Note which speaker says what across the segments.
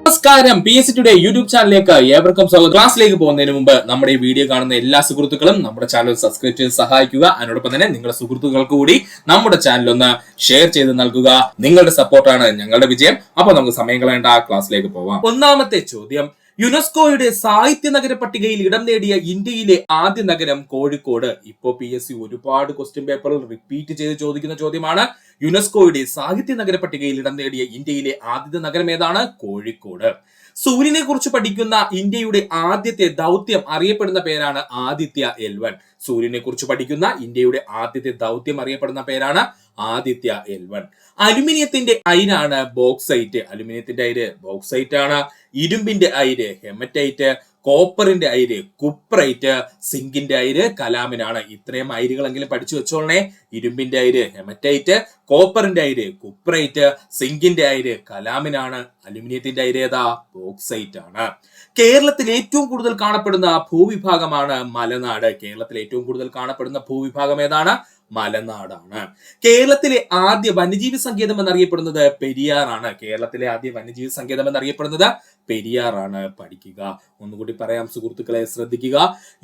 Speaker 1: നമസ്കാരം. P S C today YouTube ചാനലിലേക്ക് ഏവർക്കും സ്വാഗതം. ക്ലാസ്സിലേക്ക് പോകുന്നതിന് മുമ്പ് നമ്മുടെ ഈ വീഡിയോ കാണുന്ന എല്ലാ സുഹൃത്തുക്കളും നമ്മുടെ ചാനൽ സബ്സ്ക്രൈബ് ചെയ്ത് സഹായിക്കുക. അതിനോടൊപ്പം തന്നെ നിങ്ങളുടെ സുഹൃത്തുക്കൾക്ക് കൂടി നമ്മുടെ ചാനൽ ഒന്ന് ഷെയർ ചെയ്ത് നൽകുക. നിങ്ങളുടെ സപ്പോർട്ടാണ് ഞങ്ങളുടെ വിജയം. അപ്പൊ നമുക്ക് സമയം കളയേണ്ട ക്ലാസ്സിലേക്ക് പോവാം. ഒന്നാമത്തെ ചോദ്യം, യുനെസ്കോയുടെ സാഹിത്യ നഗര പട്ടികയിൽ ഇടം നേടിയ ഇന്ത്യയിലെ ആദ്യ നഗരം കോഴിക്കോട്. ഇപ്പോ പി എസ് സി ഒരുപാട് ക്വസ്റ്റ്യൻ പേപ്പറിൽ റിപ്പീറ്റ് ചെയ്ത് ചോദിക്കുന്ന ചോദ്യമാണ്. യുനെസ്കോയുടെ സാഹിത്യ നഗര പട്ടികയിൽ ഇടം നേടിയ ഇന്ത്യയിലെ ആദ്യത്തെ നഗരം ഏതാണ്? കോഴിക്കോട്. സൂര്യനെ കുറിച്ച് പഠിക്കുന്ന ഇന്ത്യയുടെ ആദ്യത്തെ ദൗത്യം അറിയപ്പെടുന്ന പേരാണ് ആദിത്യ L1. സൂര്യനെ കുറിച്ച് പഠിക്കുന്ന ഇന്ത്യയുടെ ആദ്യത്തെ ദൗത്യം അറിയപ്പെടുന്ന പേരാണ് ആദിത്യ L1. അലുമിനിയത്തിന്റെ അയിരാണ് ബോക്സൈറ്റ്. അലുമിനിയത്തിന്റെ അയിര് ബോക്സൈറ്റ് ആണ്. ഇരുമ്പിന്റെ അയിര് ഹെമറ്റൈറ്റ്. കോപ്പറിന്റെ അയിര് കുപ്രൈറ്റ്. സിങ്കിന്റെ അയിര് കലാമിനാണ്. ഇത്രയും അയിരുകളെങ്കിലും പഠിച്ചു വെച്ചോളണേ. ഇരുമ്പിന്റെ അയിര് ഹെമറ്റൈറ്റ്, കോപ്പറിന്റെ അയിര് കുപ്രൈറ്റ്, സിങ്കിന്റെ അയിര് കലാമിനാണ്. അലുമിനിയത്തിന്റെ അയിര് ഏതാ? ബോക്സൈറ്റ് ആണ്. കേരളത്തിൽ ഏറ്റവും കൂടുതൽ കാണപ്പെടുന്ന ഭൂവിഭാഗമാണ് മലനാട്. കേരളത്തിൽ ഏറ്റവും കൂടുതൽ കാണപ്പെടുന്ന ഭൂവിഭാഗം ഏതാണ്? മലനാടാണ്. കേരളത്തിലെ ആദ്യ വന്യജീവി സങ്കേതം എന്നറിയപ്പെടുന്നത് പെരിയാറാണ്. കേരളത്തിലെ ആദ്യ വന്യജീവി സങ്കേതം എന്നറിയപ്പെടുന്നത് പെരിയാറാണ്. പഠിക്കുക. ഒന്നുകൂടി പറയാം സുഹൃത്തുക്കളെ, ശ്രദ്ധിക്കുക.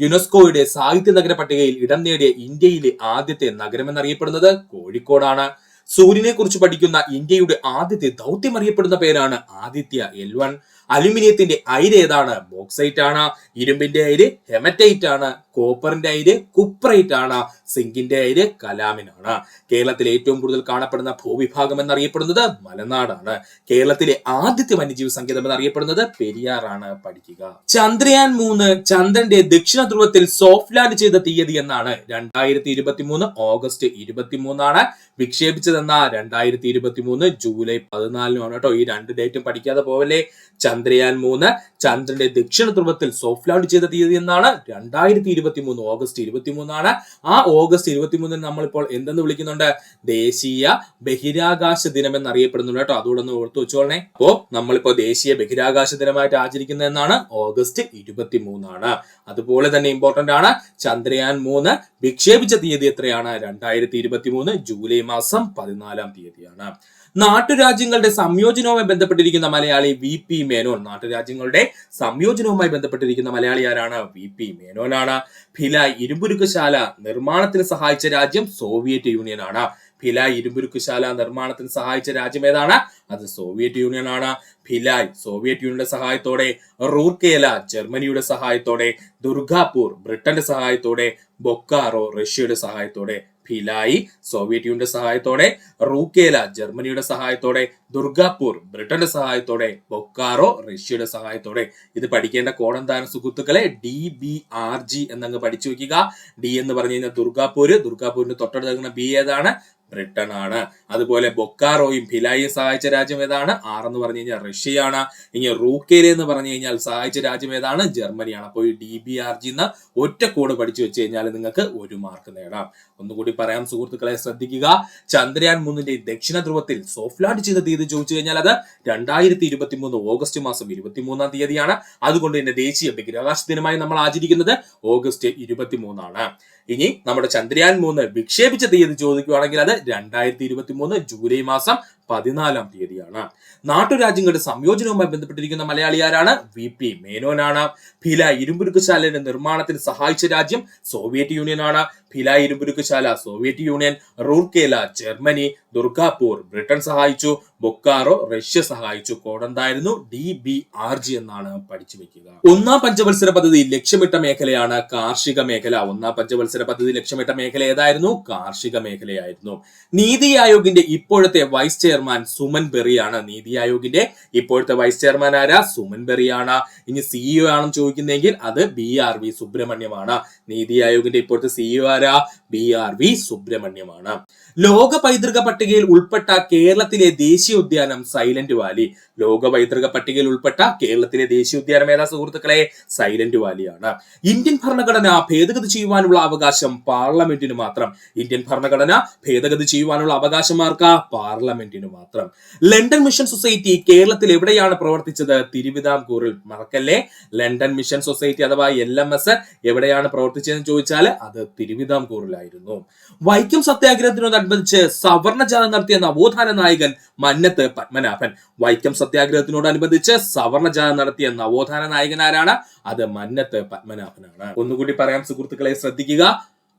Speaker 1: യുനെസ്കോയുടെ സാഹിത്യ നഗര പട്ടികയിൽ ഇടം നേടിയ ഇന്ത്യയിലെ ആദ്യത്തെ നഗരം എന്നറിയപ്പെടുന്നത് കോഴിക്കോടാണ്. സൂര്യനെ കുറിച്ച് പഠിക്കുന്ന ഇന്ത്യയുടെ ആദ്യത്തെ ദൗത്യം അറിയപ്പെടുന്ന പേരാണ് ആദിത്യ L1. അലുമിനിയത്തിന്റെ അയിര് ഏതാണ്? ബോക്സൈറ്റ് ആണ്. ഇരുമ്പിന്റെ അയിര് ഹെമറ്റൈറ്റ് ആണ്. കോപ്പറിന്റെ അയിര് കുപ്രൈറ്റ് ആണ്. സിങ്കിന്റെ അയിര് കലാമിനാണ്. കേരളത്തിലെ ഏറ്റവും കൂടുതൽ കാണപ്പെടുന്ന ഭൂവിഭാഗം എന്നറിയപ്പെടുന്നത് മലനാടാണ്. കേരളത്തിലെ ആദ്യത്തെ വന്യജീവി സങ്കേതം എന്നറിയപ്പെടുന്നത് പെരിയാറാണ്. പഠിക്കുക. ചന്ദ്രയാൻ 3 ചന്ദ്രന്റെ ദക്ഷിണ ധ്രുവത്തിൽ സോഫ്റ്റ് ലാൻഡ് ചെയ്ത തീയതി എന്നാണ്? 2023 ഓഗസ്റ്റ് 23 വിക്ഷേപിച്ചതെന്ന 2023 ജൂലൈ 14 കേട്ടോ. ഈ രണ്ട് ഡേറ്റും പഠിക്കാതെ പോവല്ലേ. ചന്ദ്രയാൻ 3 ചന്ദ്രന്റെ ദക്ഷിണ ധ്രുവത്തിൽ സോഫ്റ്റ് ലാൻഡ് ചെയ്ത തീയതി എന്നാണ്? 2023 ഓഗസ്റ്റ് 23 ആ ഓഗസ്റ്റ് 23 നമ്മളിപ്പോൾ എന്തെന്ന് വിളിക്കുന്നുണ്ട്? ദേശീയ ബഹിരാകാശ ദിനം എന്നറിയപ്പെടുന്നുണ്ട് കേട്ടോ. അതുകൂടെ ഒന്ന് ഓർത്തു വെച്ചോളണേ. അപ്പോ നമ്മളിപ്പോ ദേശീയ ബഹിരാകാശ ദിനമായിട്ട് ആചരിക്കുന്ന എന്നാണ്? ഓഗസ്റ്റ് 23 അതുപോലെ തന്നെ ഇമ്പോർട്ടന്റ് ആണ്. ചന്ദ്രയാൻ 3 വിക്ഷേപിച്ച തീയതി എത്രയാണ്? 2023 ജൂലൈ മാസം 14 നാട്ടുരാജ്യങ്ങളുടെ സംയോജനവുമായി ബന്ധപ്പെട്ടിരിക്കുന്ന മലയാളി VP മേനോൻ. നാട്ടുരാജ്യങ്ങളുടെ സംയോജനവുമായി ബന്ധപ്പെട്ടിരിക്കുന്ന മലയാളി ആരാണ്? VP മേനോനാണ്. ഭിലായ് ഇരുമ്പുരുക്കുശാല നിർമ്മാണത്തിന് സഹായിച്ച രാജ്യം സോവിയറ്റ് യൂണിയൻ ആണ്. ഭിലായ് ഇരുമ്പുരുക്കുശാല നിർമ്മാണത്തിന് സഹായിച്ച രാജ്യം ഏതാണ്? അത് സോവിയറ്റ് യൂണിയൻ ആണ്. ഭിലായ് സോവിയറ്റ് യൂണിയന്റെ സഹായത്തോടെ, റൂർക്കേല ജർമ്മനിയുടെ സഹായത്തോടെ, ദുർഗാപൂർ ബ്രിട്ടന്റെ സഹായത്തോടെ, ബൊക്കാറോ റഷ്യയുടെ സഹായത്തോടെ. ഭിലായി സോവിയറ്റ് യൂണിയന്റെ സഹായത്തോടെ, റൂക്കേല ജർമ്മനിയുടെ സഹായത്തോടെ, ദുർഗാപൂർ ബ്രിട്ടന്റെ സഹായത്തോടെ, ബൊക്കാറോ റഷ്യയുടെ സഹായത്തോടെ. ഇത് പഠിക്കേണ്ട കോഡ് എന്താണ് സുഹൃത്തുക്കളെ? DBRG എന്നങ്ങ് പഠിച്ചു വെക്കുക. ഡി എന്ന് പറഞ്ഞു കഴിഞ്ഞാൽ ദുർഗാപൂരിന്റെ തൊട്ടടുത്ത് ബി ഏതാണ്? ബ്രിട്ടൻ ആണ്. അതുപോലെ ബൊക്കാറോയും ഭിലായിയും സഹായിച്ച രാജ്യം ഏതാണ്? R എന്ന് പറഞ്ഞു കഴിഞ്ഞാൽ റഷ്യയാണ്. ഇനി റൂക്കേല എന്ന് പറഞ്ഞു കഴിഞ്ഞാൽ സഹായിച്ച രാജ്യം ഏതാണ്? ജർമ്മനിയാണ്. അപ്പോൾ ഈ DBRG എന്ന ഒറ്റ കോഡ് പഠിച്ചു വെച്ച് കഴിഞ്ഞാൽ നിങ്ങൾക്ക് 1 മാർക്ക് നേടാം. ഒന്നുകൂടി പറയാം സുഹൃത്തുക്കളെ, ശ്രദ്ധിക്കുക. ചന്ദ്രയാൻ 3ന്റെ ദക്ഷിണ ധ്രുവത്തിൽ സോഫ്റ്റ് ലാൻഡ് ചെയ്ത തീയതി ചോദിച്ചു കഴിഞ്ഞാൽ അത് 2023 ഓഗസ്റ്റ് മാസം 23 അതുകൊണ്ട് തന്നെ ദേശീയ ബഹിരാകാശ ദിനമായി നമ്മൾ ആചരിക്കുന്നത് ഓഗസ്റ്റ് 23 ഇനി നമ്മുടെ ചന്ദ്രയാൻ 3 വിക്ഷേപിച്ച തീയതി ചോദിക്കുകയാണെങ്കിൽ അത് 2023 ജൂലൈ മാസം 14 നാട്ടുരാജ്യങ്ങളുടെ സംയോജനവുമായി ബന്ധപ്പെട്ടിരിക്കുന്ന മലയാളി ആരാണ്? VP മേനോനാണ്. ഭിലായ് ഇരുമ്പുരുക്കുശാലയുടെ നിർമ്മാണത്തിന് സഹായിച്ച രാജ്യം സോവിയറ്റ് യൂണിയൻ ആണ്. ഭിലായ് ഇരുമ്പുരുക്കുശാല Soviet Union, Rourkela Germany, Durgapur Britain സഹായിച്ചു, ബൊക്കാറോ റഷ്യ സഹായിച്ചു. കോഡ് എന്തായിരുന്നു? DBRG എന്നാണ്. പഠിച്ചു വെക്കുക. ഒന്നാം പഞ്ചവത്സര പദ്ധതി ലക്ഷ്യമിട്ട മേഖലയാണ് കാർഷിക മേഖല. ഒന്നാം പഞ്ചവത്സര പദ്ധതി ലക്ഷ്യമിട്ട മേഖല ഏതായിരുന്നു? കാർഷിക മേഖലയായിരുന്നു. നീതി ആയോഗിന്റെ ഇപ്പോഴത്തെ വൈസ് ചെയർമാൻ സുമൻ ബെറിയാണ്. നീതി ആയോഗിന്റെ ഇപ്പോഴത്തെ വൈസ് ചെയർമാൻ ആരാ? സുമൻ ബെറിയാണ്. ഇനി CEO ആണെന്ന് ചോദിക്കുന്നെങ്കിൽ അത് BRV സുബ്രഹ്മണ്യമാണ്. നീതി ആയോഗിന്റെ ഇപ്പോഴത്തെ CEO ആരാ? BRV സുബ്രഹ്മണ്യമാണ്. ലോക പൈതൃക പട്ടികയിൽ ഉൾപ്പെട്ട കേരളത്തിലെ ദേശീയ ഉദ്യാനം സൈലന്റ് വാലി. ലോക പൈതൃക പട്ടികയിൽ ഉൾപ്പെട്ട കേരളത്തിലെ ദേശീയ ഉദ്യാനം ഏതാ സുഹൃത്തുക്കളെ? സൈലന്റ് വാലിയാണ്. ഇന്ത്യൻ ഭരണഘടന ഭേദഗതി ചെയ്യുവാനുള്ള അവകാശം പാർലമെന്റിന് മാത്രം. ഇന്ത്യൻ ഭരണഘടന ഭേദഗതി ചെയ്യുവാനുള്ള അവകാശമാർക്കാ? പാർലമെന്റിന് മാത്രം. ലണ്ടൻ മിഷൻ സൊസൈറ്റി കേരളത്തിൽ എവിടെയാണ് പ്രവർത്തിച്ചത്? തിരുവിതാംകൂറിൽ. മറക്കല്ലേ, ലണ്ടൻ മിഷൻ സൊസൈറ്റി അഥവാ LMS എവിടെയാണ് പ്രവർത്തിച്ചതെന്ന് ചോദിച്ചാൽ അത് തിരുവിതാംകൂറിലായിരുന്നു. വൈക്കം സത്യാഗ്രഹത്തിനോടനുബന്ധിച്ച് സവർണ ജാഥ നടത്തിയ നവോത്ഥാന നായകൻ മന്നത്ത് പത്മനാഭൻ. വൈക്കം സത്യാഗ്രഹത്തിനോടനുബന്ധിച്ച് സവർണ ജാഥ നടത്തിയ നവോത്ഥാന നായകനാരാണ്? അത് മന്നത്ത് പത്മനാഭനാണ്. ഒന്നുകൂടി പറയാം സുഹൃത്തുക്കളെ, ശ്രദ്ധിക്കുക.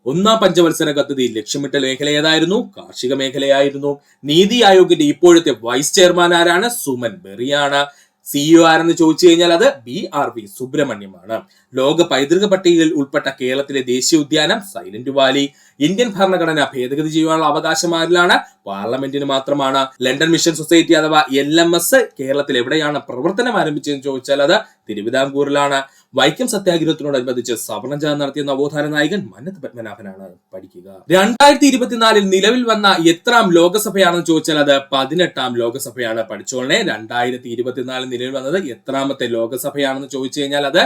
Speaker 1: ഒന്നാം പഞ്ചവത്സര പദ്ധതി ലക്ഷ്യമിട്ട മേഖല ഏതായിരുന്നു? കാർഷിക മേഖലയായിരുന്നു. നീതി ആയോഗിന്റെ ഇപ്പോഴത്തെ വൈസ് ചെയർമാൻ ആരാണ്? സുമൻ ബെറിയാണ്. സിഇഒ ആരെന്ന് ചോദിച്ചു കഴിഞ്ഞാൽ അത് BRV സുബ്രഹ്മണ്യമാണ്. ലോക പൈതൃക പട്ടികയിൽ ഉൾപ്പെട്ട കേരളത്തിലെ ദേശീയ ഉദ്യാനം സൈലന്റ് വാലി. ഇന്ത്യൻ ഭരണഘടന ഭേദഗതി ചെയ്യാനുള്ള അവകാശം ആരിലാണ്? പാർലമെന്റിന് മാത്രമാണ്. ലണ്ടൻ മിഷൻ സൊസൈറ്റി അഥവാ LMS കേരളത്തിൽ എവിടെയാണ് പ്രവർത്തനം ആരംഭിച്ചതെന്ന് ചോദിച്ചാൽ അത് തിരുവിതാംകൂറിലാണ്. വൈക്കം സത്യാഗ്രഹത്തിനോടനുബന്ധിച്ച് സവർണജാഥ നടത്തിയ നവോത്ഥാന നായകൻ മന്നത്ത് പത്മനാഭനാണ്. പഠിക്കുക. 2024 നിലവിൽ വന്ന എത്രാം ലോകസഭയാണെന്ന് ചോദിച്ചാൽ അത് 18ാം ലോകസഭയാണ്. പഠിച്ചോളനെ. 2024 നിലവിൽ വന്നത് എത്രാമത്തെ ലോകസഭയാണെന്ന് ചോദിച്ചു കഴിഞ്ഞാൽ അത്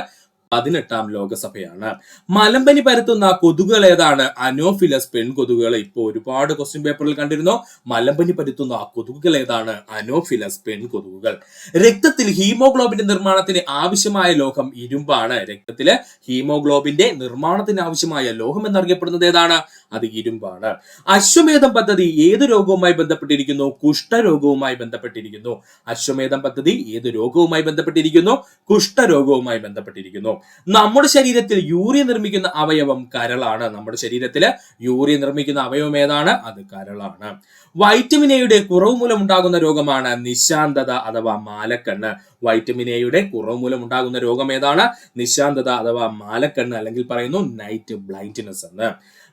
Speaker 1: 18ാം ലോകസഭയാണ്. മലമ്പനി പരത്തുന്ന കൊതുകുകൾ ഏതാണ്? അനോഫിലസ് പെൺകൊതുകുകൾ. ഇപ്പോൾ ഒരുപാട് ക്വസ്റ്റ്യൻ പേപ്പറിൽ കണ്ടിരുന്നു. മലമ്പനി പരത്തുന്ന കൊതുകുകൾ ഏതാണ്? അനോഫിലസ് പെൺകൊതുകുകൾ. രക്തത്തിൽ ഹീമോഗ്ലോബിന്റെ നിർമ്മാണത്തിന് ആവശ്യമായ ലോഹം ഇരുമ്പാണ്. രക്തത്തിലെ ഹീമോഗ്ലോബിന്റെ നിർമ്മാണത്തിന് ആവശ്യമായ ലോഹം എന്നറിയപ്പെടുന്നത് ഏതാണ്? അത് ഇരുമ്പാണ്. അശ്വമേധം പദ്ധതി ഏത് രോഗവുമായി ബന്ധപ്പെട്ടിരിക്കുന്നു? കുഷ്ഠരോഗവുമായി ബന്ധപ്പെട്ടിരിക്കുന്നു. അശ്വമേധം പദ്ധതി ഏത് രോഗവുമായി ബന്ധപ്പെട്ടിരിക്കുന്നു? കുഷ്ഠരോഗവുമായി ബന്ധപ്പെട്ടിരിക്കുന്നു. നമ്മുടെ ശരീരത്തിൽ യൂറിയ നിർമ്മിക്കുന്ന അവയവം കരളാണ്. നമ്മുടെ ശരീരത്തില് യൂറിയ നിർമ്മിക്കുന്ന അവയവം ഏതാണ്? അത് കരളാണ്. വൈറ്റമിൻ എയുടെ കുറവ് മൂലം ഉണ്ടാകുന്ന രോഗമാണ് നിശാന്തത അഥവാ മാലക്കണ്ണ്. വൈറ്റമിൻ എയുടെ കുറവ് മൂലം ഉണ്ടാകുന്ന രോഗം ഏതാണ്? നിശാന്തത അഥവാ മാലക്കണ്ണ്, അല്ലെങ്കിൽ പറയുന്നു നൈറ്റ് ബ്ലൈൻഡ്നെസ് എന്ന്.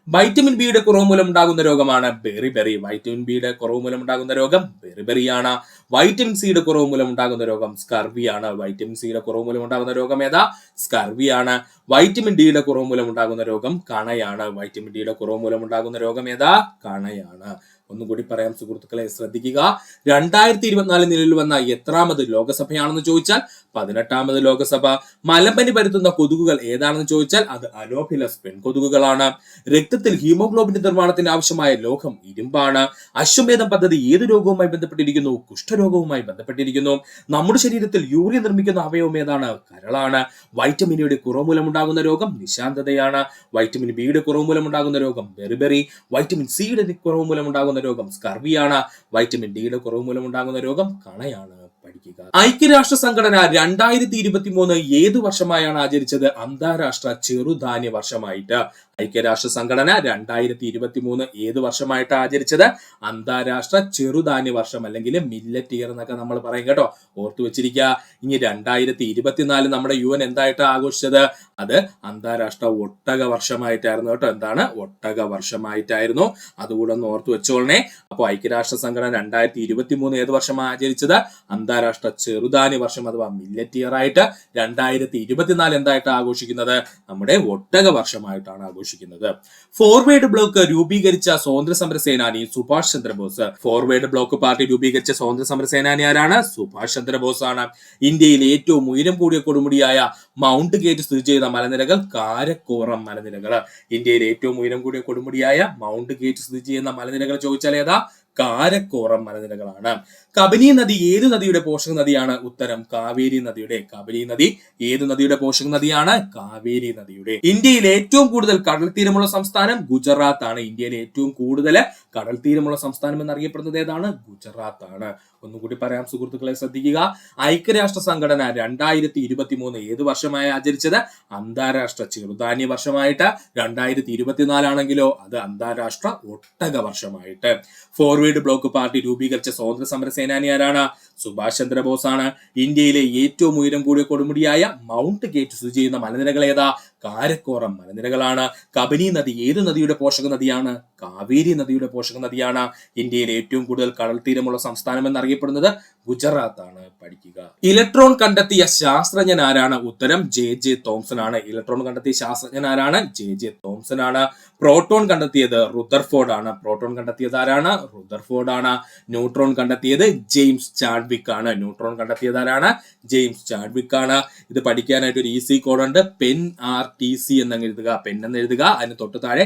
Speaker 1: വൈറ്റമിൻ ബിയുടെ കുറവ് മൂലം ഉണ്ടാകുന്ന രോഗമാണ് ബെറിബെറി. വൈറ്റമിൻ ബിയുടെ കുറവ് മൂലം ഉണ്ടാകുന്ന രോഗം ബെറിബെറിയാണ്. വൈറ്റമിൻ സിയുടെ കുറവ് മൂലം ഉണ്ടാകുന്ന രോഗം സ്കർവിയാണ്. വൈറ്റമിൻ സിയുടെ കുറവ് മൂലം ഉണ്ടാകുന്ന രോഗം ഏതാ? സ്കർവിയാണ്. വൈറ്റമിൻ ഡിയുടെ കുറവ് മൂലം ഉണ്ടാകുന്ന രോഗം കണയാണ്. വൈറ്റമിൻ ഡിയുടെ കുറവ് മൂലം ഉണ്ടാകുന്ന രോഗം ഏതാ? കണയാണ്. ഒന്നുകൂടി പറയാം സുഹൃത്തുക്കളെ, ശ്രദ്ധിക്കുക. 2024 നിലവിൽ വന്ന എത്രാമത് ലോകസഭയാണെന്ന് ചോദിച്ചാൽ 18ാമത് ലോകസഭ. മലമ്പനി പരത്തുന്ന കൊതുകുകൾ ഏതാണെന്ന് ചോദിച്ചാൽ അത് അനോഫിലസ് പെൺകൊതുകുകളാണ്. രക്തത്തിൽ ഹീമോഗ്ലോബിന്റെ നിർമ്മാണത്തിന് ആവശ്യമായ ലോഹം ഇരുമ്പാണ്. അശ്വമേധം പദ്ധതി ഏത് രോഗവുമായി ബന്ധപ്പെട്ടിരിക്കുന്നു? കുഷ്ഠരോഗവുമായി ബന്ധപ്പെട്ടിരിക്കുന്നു. നമ്മുടെ ശരീരത്തിൽ യൂറിയ നിർമ്മിക്കുന്ന അവയവം ഏതാണ്? കരളാണ്. വൈറ്റമിൻ ഡിയുടെ കുറവ് മൂലം ഉണ്ടാകുന്ന രോഗം നിശാന്തതയാണ്. വൈറ്റമിൻ ബിയുടെ കുറവ് മൂലം ഉണ്ടാകുന്ന രോഗം ബെറിബെറി. വൈറ്റമിൻ സിയുടെ കുറവ് മൂലം ഉണ്ടാകുന്ന രോഗം സ്കർവിയാണ്. വൈറ്റമിൻ ഡിയുടെ കുറവ് മൂലം ഉണ്ടാകുന്ന രോഗം കണയാണ്. പഠിക്കുക. ഐക്യരാഷ്ട്ര സംഘടന 2023 ഏതു വർഷമായാണ് ആചരിച്ചത്? അന്താരാഷ്ട്ര ചെറുധാന്യ വർഷമായിട്ട്. ഐക്യരാഷ്ട്ര സംഘടന 2023 ഏത് വർഷമായിട്ട് ആചരിച്ചത്? അന്താരാഷ്ട്ര ചെറുധാന്യ വർഷം, അല്ലെങ്കിൽ മില്ലറ്റ് ഇയർ എന്നൊക്കെ നമ്മൾ പറയും കേട്ടോ. ഓർത്തു വെച്ചിരിക്കുക. ഇനി 2024 നമ്മുടെ UN എന്തായിട്ട് ആഘോഷിച്ചത്? അത് അന്താരാഷ്ട്ര ഒട്ടക വർഷമായിട്ടായിരുന്നു കേട്ടോ. എന്താണ്? ഒട്ടക വർഷമായിട്ടായിരുന്നു. അതുകൂടെ ഒന്ന് ഓർത്തു വെച്ചോളണേ. അപ്പോൾ ഐക്യരാഷ്ട്ര സംഘടന 2023 ഏത് വർഷമാണ് ആചരിച്ചത്? അന്താരാഷ്ട്ര ചെറുധാന്യ വർഷം അഥവാ മില്ലറ്റ് ഇയർ ആയിട്ട്. 2024 എന്തായിട്ട് ആഘോഷിക്കുന്നത്? നമ്മുടെ ഒട്ടക വർഷമായിട്ടാണ് ആഘോഷിക്കുന്നത്. ഫോർവേഡ് ബ്ലോക്ക് രൂപീകരിച്ച സ്വാതന്ത്ര്യ സമര സേനാനി Subhash Chandrabose. Forward block party രൂപീകരിച്ച സ്വാതന്ത്ര്യ സമര സേനാനി ആരാണ്? സുഭാഷ് ചന്ദ്രബോസ് ആണ്. ഇന്ത്യയിലെ ഏറ്റവും ഉയരം കൂടിയ കൊടുമുടിയായ മൗണ്ട് ഗേറ്റ് സ്ഥിതി ചെയ്യുന്ന മലനിരകൾ കാരക്കോറം മലനിരകൾ. ഇന്ത്യയിലെ ഏറ്റവും ഉയരം കൂടിയ കൊടുമുടിയായ മൗണ്ട് ഗേറ്റ് സ്ഥിതി ചെയ്യുന്ന മലനിരകൾ ചോദിച്ചാൽ ഏതാ? കാരക്കോറം മലനിരകളാണ്. കബനി നദി ഏതു നദിയുടെ പോഷക നദിയാണ്? ഉത്തരം കാവേരി നദിയുടെ. കബനി നദി ഏതു നദിയുടെ പോഷക നദിയാണ്? കാവേരി നദിയുടെ. ഇന്ത്യയിൽ ഏറ്റവും കൂടുതൽ കടൽ തീരമുള്ള സംസ്ഥാനം ഗുജറാത്ത് ആണ്. ഇന്ത്യയിലെ ഏറ്റവും കൂടുതൽ കടൽ തീരമുള്ള സംസ്ഥാനം എന്നറിയപ്പെടുന്നത് ഏതാണ്? ഗുജറാത്ത് ആണ്. ഒന്നുകൂടി പറയാം സുഹൃത്തുക്കളെ, ശ്രദ്ധിക്കുക. ഐക്യരാഷ്ട്ര സംഘടന 2023 ഏത് വർഷമായി ആചരിച്ചത്? അന്താരാഷ്ട്ര ചെറുധാന്യ വർഷമായിട്ട്. 2024 ആണെങ്കിലോ അത് അന്താരാഷ്ട്ര ഒട്ടക വർഷമായിട്ട്. ഫോർവേഡ് ബ്ലോക്ക് പാർട്ടി രൂപീകരിച്ച സ്വാതന്ത്ര്യ സമര സേനാനി ആരാണ്? സുഭാഷ് ചന്ദ്രബോസ് ആണ്. ഇന്ത്യയിലെ ഏറ്റവും ഉയരം കൂടിയ കൊടുമുടിയായ മൗണ്ട് ഗേറ്റ് സ്ഥിതി ചെയ്യുന്ന മലനിരകൾ ഏതാ? കാരക്കോറം മലനിരകളാണ്. കബനി നദി ഏത് നദിയുടെ പോഷക നദിയാണ്? കാവേരി നദിയുടെ പോഷക നദിയാണ്. ഇന്ത്യയിലെ ഏറ്റവും കൂടുതൽ കടൽ തീരമുള്ള സംസ്ഥാനം എന്നറിയപ്പെടുന്നത് ഗുജറാത്ത് ആണ്. പഠിക്കുക. ഇലക്ട്രോൺ കണ്ടെത്തിയ ശാസ്ത്രജ്ഞൻ ആരാണ്? ഉത്തരം JJ തോംസൺ ആണ്. ഇലക്ട്രോൺ കണ്ടെത്തിയ ശാസ്ത്രജ്ഞൻ ആരാണ്? JJ തോംസൺ ആണ്. പ്രോട്ടോൺ കണ്ടെത്തിയത് റുദർഫോർഡ് ആണ്. പ്രോട്ടോൺ കണ്ടെത്തിയത് ആരാണ്? റുദർഫോർഡ് ആണ്. ന്യൂട്രോൺ കണ്ടെത്തിയത് ജെയിംസ് ചാഡ്വിക് ആണ്. ന്യൂട്രോൺ കണ്ടെത്തിയത് ആരാണ്? ജെയിംസ് ചാഡ്വിക് ആണ്. ഇത് പഠിക്കാനായിട്ട് ഒരു ഈസി കോഡ് ഉണ്ട്. പെൻ ആർ RTC എന്നങ്ങ് എഴുതുക. പെൻ എന്ന് എഴുതുക, അതിന് തൊട്ട് താഴെ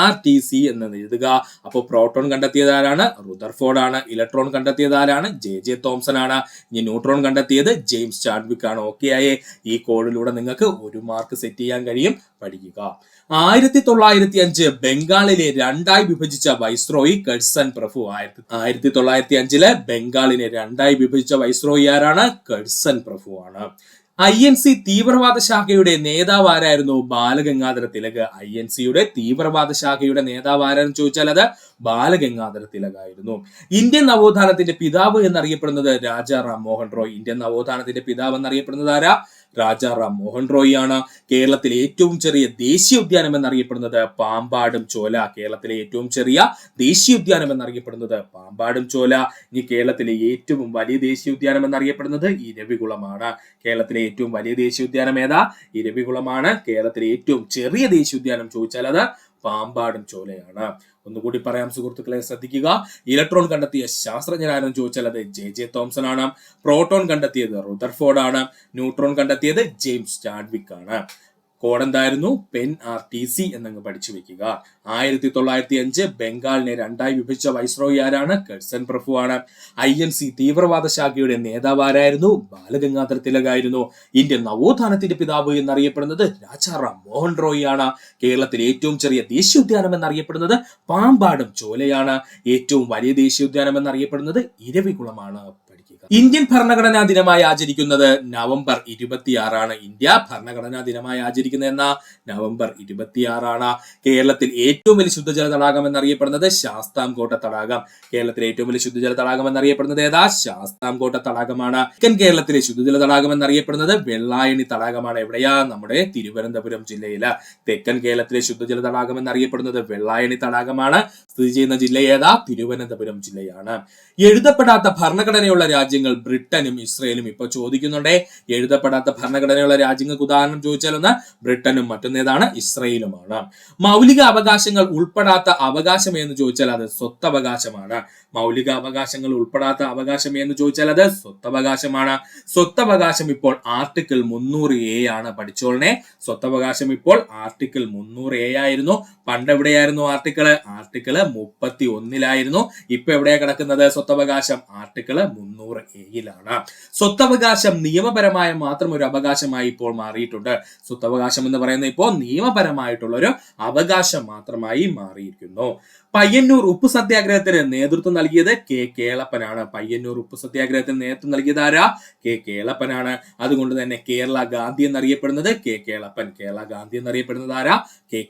Speaker 1: RTC എന്ന് എഴുതുക. അപ്പോൾ പ്രോട്ടോൺ കണ്ടെത്തിയത് ആരാണ്? റുദർഫോർഡ് ആണ്. ഇലക്ട്രോൺ കണ്ടെത്തിയത് ആരാണ്? JJ തോംസൺ ആണ്. ഇനി ന്യൂട്രോൺ കണ്ടെത്തിയത് ജെയിംസ് ചാഡ്വിക് ആണ്. ഓക്കെ ആയേ? ഈ കോഡിലൂടെ നിങ്ങൾക്ക് 1 മാർക്ക് സെറ്റ് ചെയ്യാൻ കഴിയും. പഠിക്കുക. 1905 ബംഗാളിലെ രണ്ടായി വിഭജിച്ച വൈസ്രോയി കഴ്സൺ പ്രഭു. 1905 ബംഗാളിനെ രണ്ടായി വിഭജിച്ച വൈസ്രോയി ആരാണ്? കഴ്സൺ പ്രഭു ആണ്. INC തീവ്രവാദ ശാഖയുടെ നേതാവ് ആരായിരുന്നു? ബാലഗംഗാധര തിലക്. INCയുടെ തീവ്രവാദ ശാഖയുടെ നേതാവ് ആരാണെന്ന് ചോദിച്ചാൽ അത് ബാലഗംഗാധര തിലക് ആയിരുന്നു. ഇന്ത്യൻ നവോത്ഥാനത്തിന്റെ പിതാവ് എന്നറിയപ്പെടുന്നത് രാജാ റാം മോഹൻ റോയ്. ഇന്ത്യൻ നവോത്ഥാനത്തിന്റെ പിതാവ് എന്നറിയപ്പെടുന്നത് ആരാ? രാജാ റാം മോഹൻ റോയ് ആണ്. കേരളത്തിലെ ഏറ്റവും ചെറിയ ദേശീയ ഉദ്യാനം എന്നറിയപ്പെടുന്നത് പാമ്പാടും ചോല. കേരളത്തിലെ ഏറ്റവും ചെറിയ ദേശീയ ഉദ്യാനം എന്നറിയപ്പെടുന്നത് പാമ്പാടും ചോല. ഇനി കേരളത്തിലെ ഏറ്റവും വലിയ ദേശീയ ഉദ്യാനം എന്നറിയപ്പെടുന്നത് ഇരവികുളമാണ്. കേരളത്തിലെ ഏറ്റവും വലിയ ദേശീയ ഉദ്യാനം ഏതാ? ഇരവികുളമാണ്. കേരളത്തിലെ ഏറ്റവും ചെറിയ ദേശീയ ഉദ്യാനം ചോദിച്ചാൽ അത് പാമ്പാടും ചോലയാണ്. ഒന്നുകൂടി പറയാം സുഹൃത്തുക്കളെ, ശ്രദ്ധിക്കുക. ഇലക്ട്രോൺ കണ്ടെത്തിയ ശാസ്ത്രജ്ഞനാരെന്ന് ചോദിച്ചാൽ അത് JJ തോംസൺ ആണ്. പ്രോട്ടോൺ കണ്ടെത്തിയത് റുദർഫോർഡ് ആണ്. ന്യൂട്രോൺ കണ്ടെത്തിയത് ജെയിംസ് ചാഡ്വിക് ആണ്. കോഡ് എന്തായിരുന്നു? പെൻ RTC എന്നങ്ങ് പഠിച്ചു വെക്കുക. 1905 ബംഗാളിനെ രണ്ടായി വിഭജിച്ച വൈസ്രോയി ആരാണ്? കഴ്സൺ പ്രഭു ആണ്. INC തീവ്രവാദ ശാഖയുടെ നേതാവ് ആരായിരുന്നു? ബാലഗംഗാധര തിലക് ആയിരുന്നു. ഇന്ത്യൻ നവോത്ഥാനത്തിന്റെ പിതാവ് എന്നറിയപ്പെടുന്നത് രാജാ റാം മോഹൻ റോയ് ആണ്. കേരളത്തിലെ ഏറ്റവും ചെറിയ ദേശീയോദ്യാനം എന്നറിയപ്പെടുന്നത് പാമ്പാടും ചോലയാണ്. ഏറ്റവും വലിയ ദേശീയോദ്യാനം എന്നറിയപ്പെടുന്നത് ഇരവികുളമാണ്. ഇന്ത്യൻ ഭരണഘടനാ ദിനമായി ആചരിക്കുന്നത് നവംബർ 26 ഇന്ത്യ ഭരണഘടനാ ദിനമായി ആചരിക്കുന്ന നവംബർ 26. കേരളത്തിൽ ഏറ്റവും വലിയ ശുദ്ധജല തടാകം എന്നറിയപ്പെടുന്നത് ശാസ്താംകോട്ട തടാകം. കേരളത്തിലെ ഏറ്റവും വലിയ ശുദ്ധജല തടാകം എന്നറിയപ്പെടുന്നത് ഏതാ? ശാസ്താംകോട്ട തടാകമാണ്. തെക്കൻ കേരളത്തിലെ ശുദ്ധജല തടാകം എന്നറിയപ്പെടുന്നത് വെള്ളായണി തടാകമാണ്. എവിടെയാ? നമ്മുടെ തിരുവനന്തപുരം ജില്ലയില്. തെക്കൻ കേരളത്തിലെ ശുദ്ധജല തടാകം എന്നറിയപ്പെടുന്നത് വെള്ളായണി തടാകമാണ്. സ്ഥിതി ചെയ്യുന്ന ജില്ല ഏതാ? തിരുവനന്തപുരം ജില്ലയാണ്. എഴുതപ്പെടാത്ത ഭരണഘടനയുള്ള രാജ്യങ്ങൾ ബ്രിട്ടനും ഇസ്രയേലും. ഇപ്പൊ ചോദിക്കുന്നുണ്ടേ, എഴുതപ്പെടാത്ത ഭരണഘടനയുള്ള രാജ്യങ്ങൾക്ക് ഉദാഹരണം ചോദിച്ചാലൊന്ന് ബ്രിട്ടനും മറ്റൊന്നേതാണ്? ഇസ്രയേലുമാണ്. മൗലിക അവകാശങ്ങൾ ഉൾപ്പെടാത്ത അവകാശം എന്ന് ചോദിച്ചാൽ അത് സ്വത്തവകാശമാണ്. മൗലിക അവകാശങ്ങൾ ഉൾപ്പെടാത്ത അവകാശം എന്ന് ചോദിച്ചാൽ അത് സ്വത്തവകാശമാണ്. സ്വത്തവകാശം ഇപ്പോൾ ആർട്ടിക്കിൾ 300A ആണ്. പഠിച്ചോളനെ, സ്വത്തവകാശം ഇപ്പോൾ ആർട്ടിക്കിൾ 300A ആയിരുന്നു. പണ്ട് എവിടെയായിരുന്നു ആർട്ടിക്കിള്? ആർട്ടിക്കിള് 31 ഇപ്പൊ എവിടെയാ കിടക്കുന്നത് സ്വത്തവകാശം? Article 300A. സ്വത്തവകാശം നിയമപരമായ മാത്രം ഒരു അവകാശമായി ഇപ്പോൾ മാറിയിട്ടുണ്ട്. സ്വത്തവകാശം എന്ന് പറയുന്നത് ഇപ്പോൾ നിയമപരമായിട്ടുള്ള ഒരു അവകാശം മാത്രമായി മാറിയിരിക്കുന്നു. പയ്യന്നൂർ ഉപ്പു സത്യാഗ്രഹത്തിന് നേതൃത്വം നൽകിയത് കേളപ്പനാണ്. പയ്യന്നൂർ ഉപ്പു സത്യാഗ്രഹത്തിന് നേതൃത്വം നൽകിയത് ആരാ? കേളപ്പനാണ്. അതുകൊണ്ട് തന്നെ കേരള ഗാന്ധി എന്നറിയപ്പെടുന്നത് കേളപ്പൻ. കേരള ഗാന്ധി എന്നറിയപ്പെടുന്നത് ആരാ?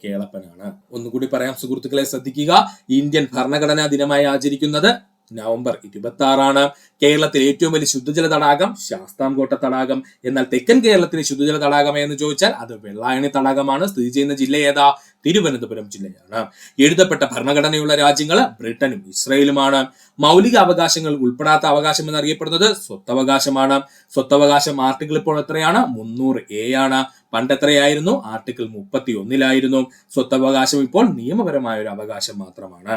Speaker 1: കേളപ്പനാണ്. ഒന്നുകൂടി പറയാം സുഹൃത്തുക്കളെ, ശ്രദ്ധിക്കുക. ഇന്ത്യൻ ഭരണഘടനാ ദിനമായി ആചരിക്കുന്നത് നവംബർ 26. കേരളത്തിലെ ഏറ്റവും വലിയ ശുദ്ധജല തടാകം ശാസ്താംകോട്ട തടാകം. എന്നാൽ തെക്കൻ കേരളത്തിലെ ശുദ്ധജല തടാകം എന്ന് ചോദിച്ചാൽ അത് വെള്ളായണി തടാകമാണ്. സ്ഥിതി ചെയ്യുന്ന ജില്ല ഏതാ? തിരുവനന്തപുരം ജില്ലയാണ്. എഴുതപ്പെട്ട ഭരണഘടനയുള്ള രാജ്യങ്ങൾ ബ്രിട്ടനും ഇസ്രയേലുമാണ്. മൗലിക അവകാശങ്ങൾ ഉൾപ്പെടാത്ത അവകാശം എന്നറിയപ്പെടുന്നത് സ്വത്തവകാശമാണ്. സ്വത്തവകാശം ആർട്ടിക്കിൾ ഇപ്പോൾ എത്രയാണ്? 300A ആണ്. പണ്ട് എത്രയായിരുന്നു? ആർട്ടിക്കിൾ 31 സ്വത്തവകാശം ഇപ്പോൾ നിയമപരമായ ഒരു അവകാശം മാത്രമാണ്.